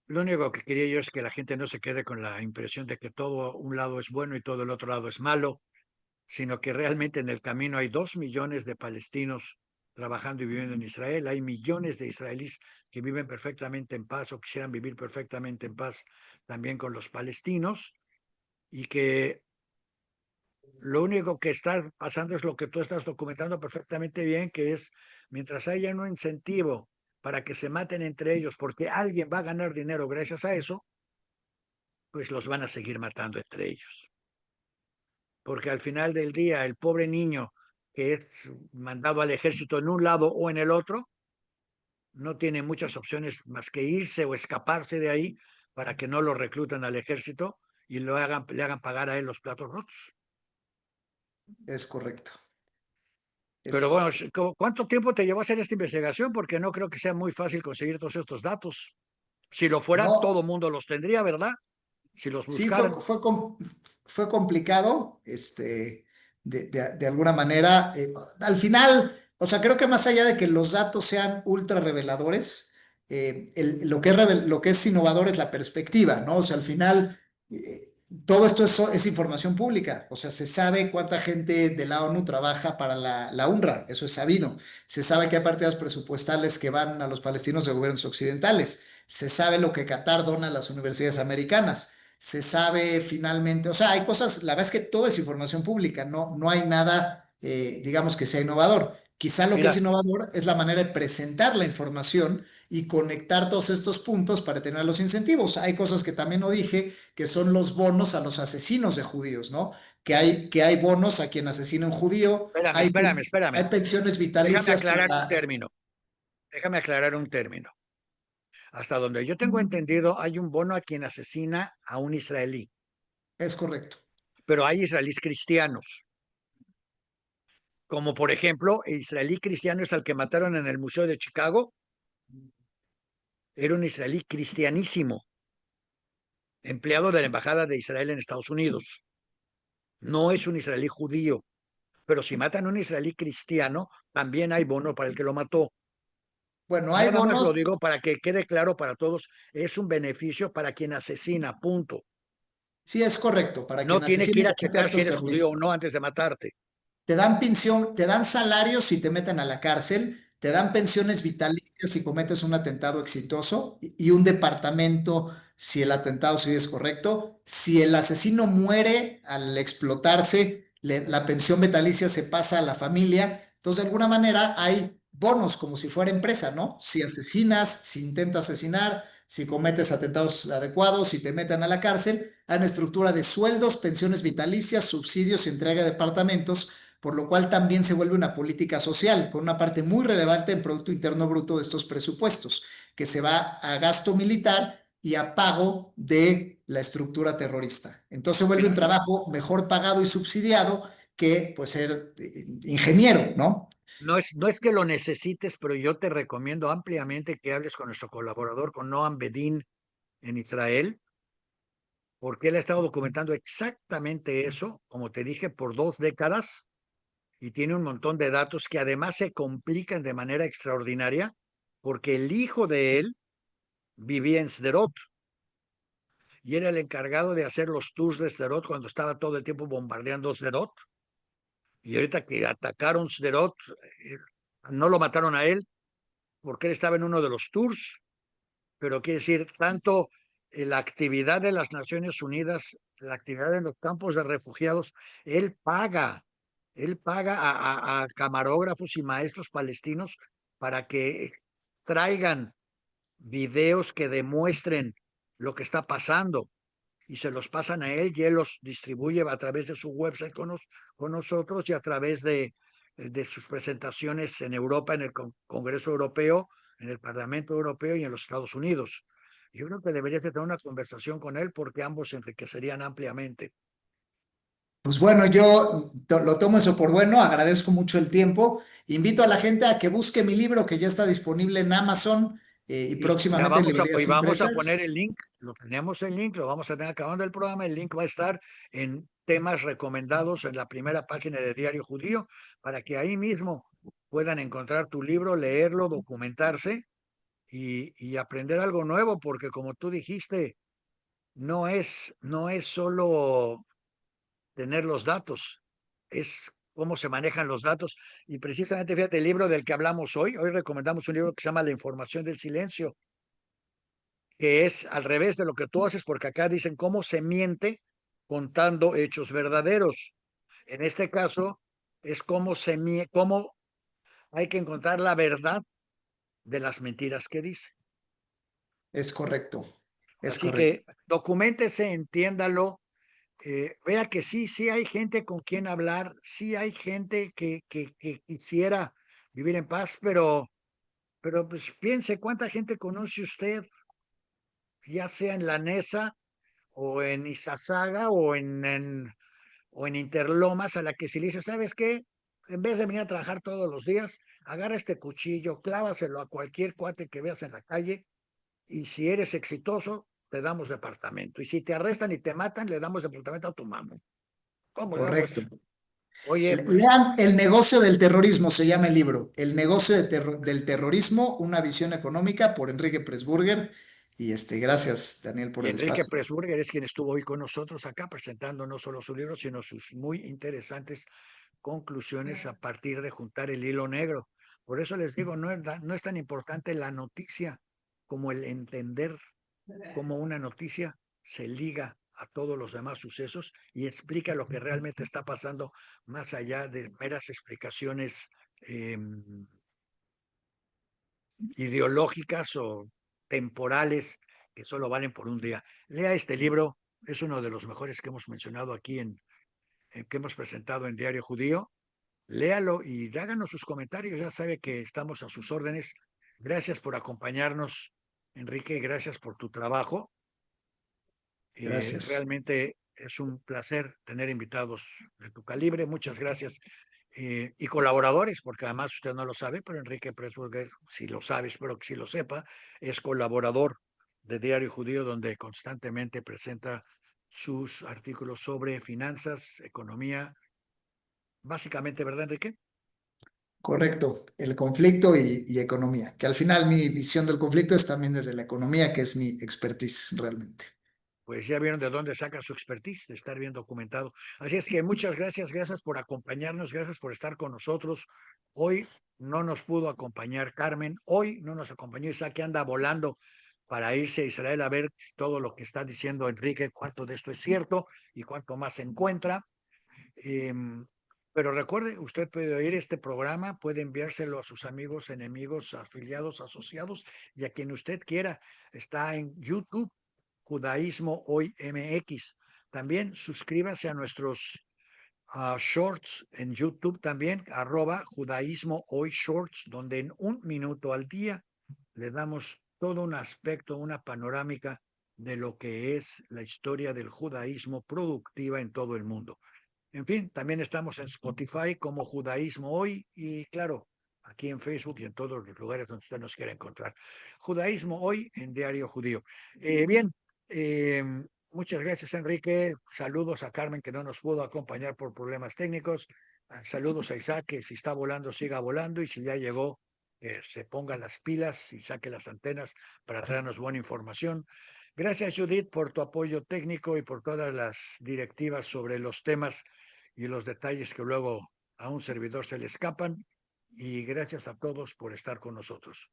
lo único que quería yo es que la gente no se quede con la impresión de que todo un lado es bueno y todo el otro lado es malo, sino que realmente en el camino hay 2 millones de palestinos trabajando y viviendo en Israel. Hay millones de israelíes que viven perfectamente en paz o quisieran vivir perfectamente en paz también con los palestinos, y que lo único que está pasando es lo que tú estás documentando perfectamente bien, que es mientras haya un incentivo para que se maten entre ellos porque alguien va a ganar dinero gracias a eso, pues los van a seguir matando entre ellos. Porque al final del día, el pobre niño que es mandado al ejército en un lado o en el otro, no tiene muchas opciones más que irse o escaparse de ahí para que no lo recluten al ejército y le hagan pagar a él los platos rotos. Es correcto. Pero Es, bueno, ¿cuánto tiempo te llevó a hacer esta investigación? Porque no creo que sea muy fácil conseguir todos estos datos. Si lo fuera, todo no, mundo los tendría, ¿verdad? Si los sí, buscaran. fue complicado, de alguna manera. Al final, o sea, creo que más allá de que los datos sean ultra reveladores, lo que es innovador es la perspectiva, ¿no? O sea, al final, todo esto es información pública. O sea, se sabe cuánta gente de la ONU trabaja para la UNRWA, eso es sabido. Se sabe que hay partidas presupuestales que van a los palestinos de gobiernos occidentales. Se sabe lo que Qatar dona a las universidades americanas. Se sabe finalmente, o sea, hay cosas, la verdad es que todo es información pública, no hay nada, digamos, que sea innovador. Quizá lo que es Mira, innovador es la manera de presentar la información y conectar todos estos puntos para tener los incentivos. Hay cosas que también no dije, que son los bonos a los asesinos de judíos, ¿no? Que hay bonos a quien asesina un judío, espérame, hay, espérame, espérame. hay pensiones Déjame vitalicias aclarar un para... término. Déjame aclarar un término. Hasta donde yo tengo entendido, hay un bono a quien asesina a un israelí, Es correcto. pero hay israelíes cristianos. Como por ejemplo, el israelí cristiano es al que mataron en el Museo de Chicago. Era un israelí cristianísimo, empleado de la Embajada de Israel en Estados Unidos. No es un israelí judío, pero si matan a un israelí cristiano, también hay bono para el que lo mató. Bueno, hay Nada más bonos. lo digo para que quede claro para todos, es un beneficio para quien asesina, punto. Sí, es correcto, para No quien tiene que asesina y ir a comete checar si actos eres judío o terroristas. no antes de matarte. Te dan pensión, te dan salarios si te meten a la cárcel, te dan pensiones vitalicias si cometes un atentado exitoso y un departamento si el atentado sí es correcto. Si el asesino muere al explotarse, la pensión vitalicia se pasa a la familia. Entonces, de alguna manera hay bonos como si fuera empresa, ¿no? Si asesinas, si intentas asesinar, si cometes atentados adecuados, si te meten a la cárcel, hay una estructura de sueldos, pensiones vitalicias, subsidios y entrega de departamentos, por lo cual también se vuelve una política social, con una parte muy relevante en Producto Interno Bruto de estos presupuestos, que se va a gasto militar y a pago de la estructura terrorista. Entonces vuelve un Mira, trabajo mejor pagado y subsidiado que pues ser ingeniero, ¿no? no es que lo necesites, pero yo te recomiendo ampliamente que hables con nuestro colaborador, con Noam Bedin en Israel, porque él ha estado documentando exactamente eso, como te dije, por 2 décadas y tiene un montón de datos que además se complican de manera extraordinaria, porque el hijo de él vivía en Sderot y era el encargado de hacer los tours de Sderot cuando estaba todo el tiempo bombardeando Sderot. Y ahorita que atacaron Sderot, eh, no lo mataron a él porque él estaba en uno de los tours, pero quiere decir, tanto la actividad de las Naciones Unidas, la actividad en los campos de refugiados, él paga, él paga a camarógrafos y maestros palestinos para que traigan videos que demuestren lo que está pasando y se los pasan a él y él los distribuye a través de su website con nosotros y a través de sus presentaciones en Europa, en el Congreso Europeo, en el Parlamento Europeo y en los Estados Unidos. Yo creo que deberías de tener una conversación con él porque ambos se enriquecerían ampliamente. Pues bueno, yo lo tomo eso por bueno, agradezco mucho el tiempo. Invito a la gente a que busque mi libro que ya está disponible en Amazon y Y ya próximamente en y librerías vamos a impresas. poner el link, lo tenemos el link, lo vamos a tener acabando el programa, el link va a estar en temas recomendados en la primera página de Diario Judío, para que ahí mismo puedan encontrar tu libro, leerlo, documentarse y aprender algo nuevo, porque como tú dijiste, no es solo tener los datos, es cómo se manejan los datos. Y precisamente, fíjate, el libro del que hablamos hoy recomendamos un libro que se llama La información del silencio, que es al revés de lo que tú haces, porque acá dicen cómo se miente contando hechos verdaderos. En este caso, es cómo hay que encontrar la verdad de las mentiras que dice. Es correcto, es Así correcto. que documéntese, entiéndalo, vea que sí hay gente con quien hablar, sí hay gente que quisiera vivir en paz, pero pues piense cuánta gente conoce usted, ya sea en la NESA o en Izazaga o en Interlomas, a la que si le dice, ¿sabes qué? En vez de venir a trabajar todos los días, agarra este cuchillo, clávaselo a cualquier cuate que veas en la calle y si eres exitoso, te damos departamento. Y si te arrestan y te matan, le damos departamento a tu mamá. ¿Cómo no? Correcto. Pues, oye, Lean El negocio del terrorismo, se llama el libro. El negocio del terrorismo, una visión económica por Enrique Pressburger. Y gracias, Daniel, por y el Enrique espacio. Pressburger es quien estuvo hoy con nosotros acá presentando no solo su libro, sino sus muy interesantes conclusiones a partir de juntar el hilo negro. Por eso les digo, no es tan importante la noticia como el entender cómo una noticia se liga a todos los demás sucesos y explica lo que realmente está pasando más allá de meras explicaciones eh, ideológicas o temporales que solo valen por un día. Lea este libro, es uno de los mejores que hemos mencionado aquí que hemos presentado en Diario Judío. Léalo y háganos sus comentarios. Ya sabe que estamos a sus órdenes. Gracias por acompañarnos Enrique, gracias por tu trabajo. Gracias. Realmente es un placer tener invitados de tu calibre. Muchas gracias. Y colaboradores, porque además usted no lo sabe, pero Enrique Pressburger, si lo sabe, espero que sí lo sepa, es colaborador de Diario Judío, donde constantemente presenta sus artículos sobre finanzas, economía, básicamente, ¿verdad, Enrique? Correcto, el conflicto y economía, que al final mi visión del conflicto es también desde la economía, que es mi expertise realmente. Pues ya vieron de dónde saca su expertise, de estar bien documentado. Así es que muchas gracias, gracias por acompañarnos, gracias por estar con nosotros. Hoy no nos pudo acompañar Carmen, hoy no nos acompañó Isaac, que anda volando para irse a Israel a ver todo lo que está diciendo Enrique, cuánto de esto es cierto y cuánto más se encuentra. Eh, pero recuerde, usted puede oír este programa, puede enviárselo a sus amigos, enemigos, afiliados, asociados y a quien usted quiera. Está en YouTube, Judaísmo Hoy MX. También suscríbase a nuestros shorts en YouTube también, @Judaísmo Hoy Shorts, donde en 1 minuto al día le damos todo un aspecto, una panorámica de lo que es la historia del judaísmo productiva en todo el mundo. En fin, también estamos en Spotify como Judaísmo Hoy y claro, aquí en Facebook y en todos los lugares donde usted nos quiera encontrar. Judaísmo Hoy en Diario Judío. Bien, eh, muchas gracias Enrique. Saludos a Carmen que no nos pudo acompañar por problemas técnicos. Saludos a Isaac que si está volando siga volando y si ya llegó se ponga las pilas y saque las antenas para traernos buena información. Gracias Judith por tu apoyo técnico y por todas las directivas sobre los temas y los detalles que luego a un servidor se le escapan. Y gracias a todos por estar con nosotros.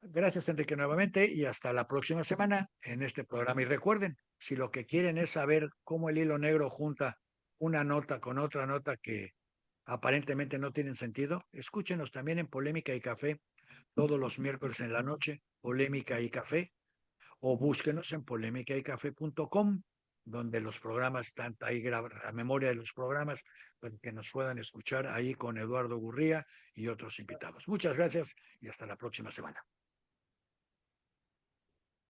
Gracias, Enrique, nuevamente y hasta la próxima semana en este programa. Y recuerden, si lo que quieren es saber cómo el hilo negro junta una nota con otra nota que aparentemente no tienen sentido, escúchenos también en Polémica y Café todos los miércoles en la noche, Polémica y Café, o búsquenos en polémicaycafé.com, donde los programas están ahí, la memoria de los programas, para que nos puedan escuchar ahí con Eduardo Gurría y otros invitados. Muchas gracias y hasta la próxima semana.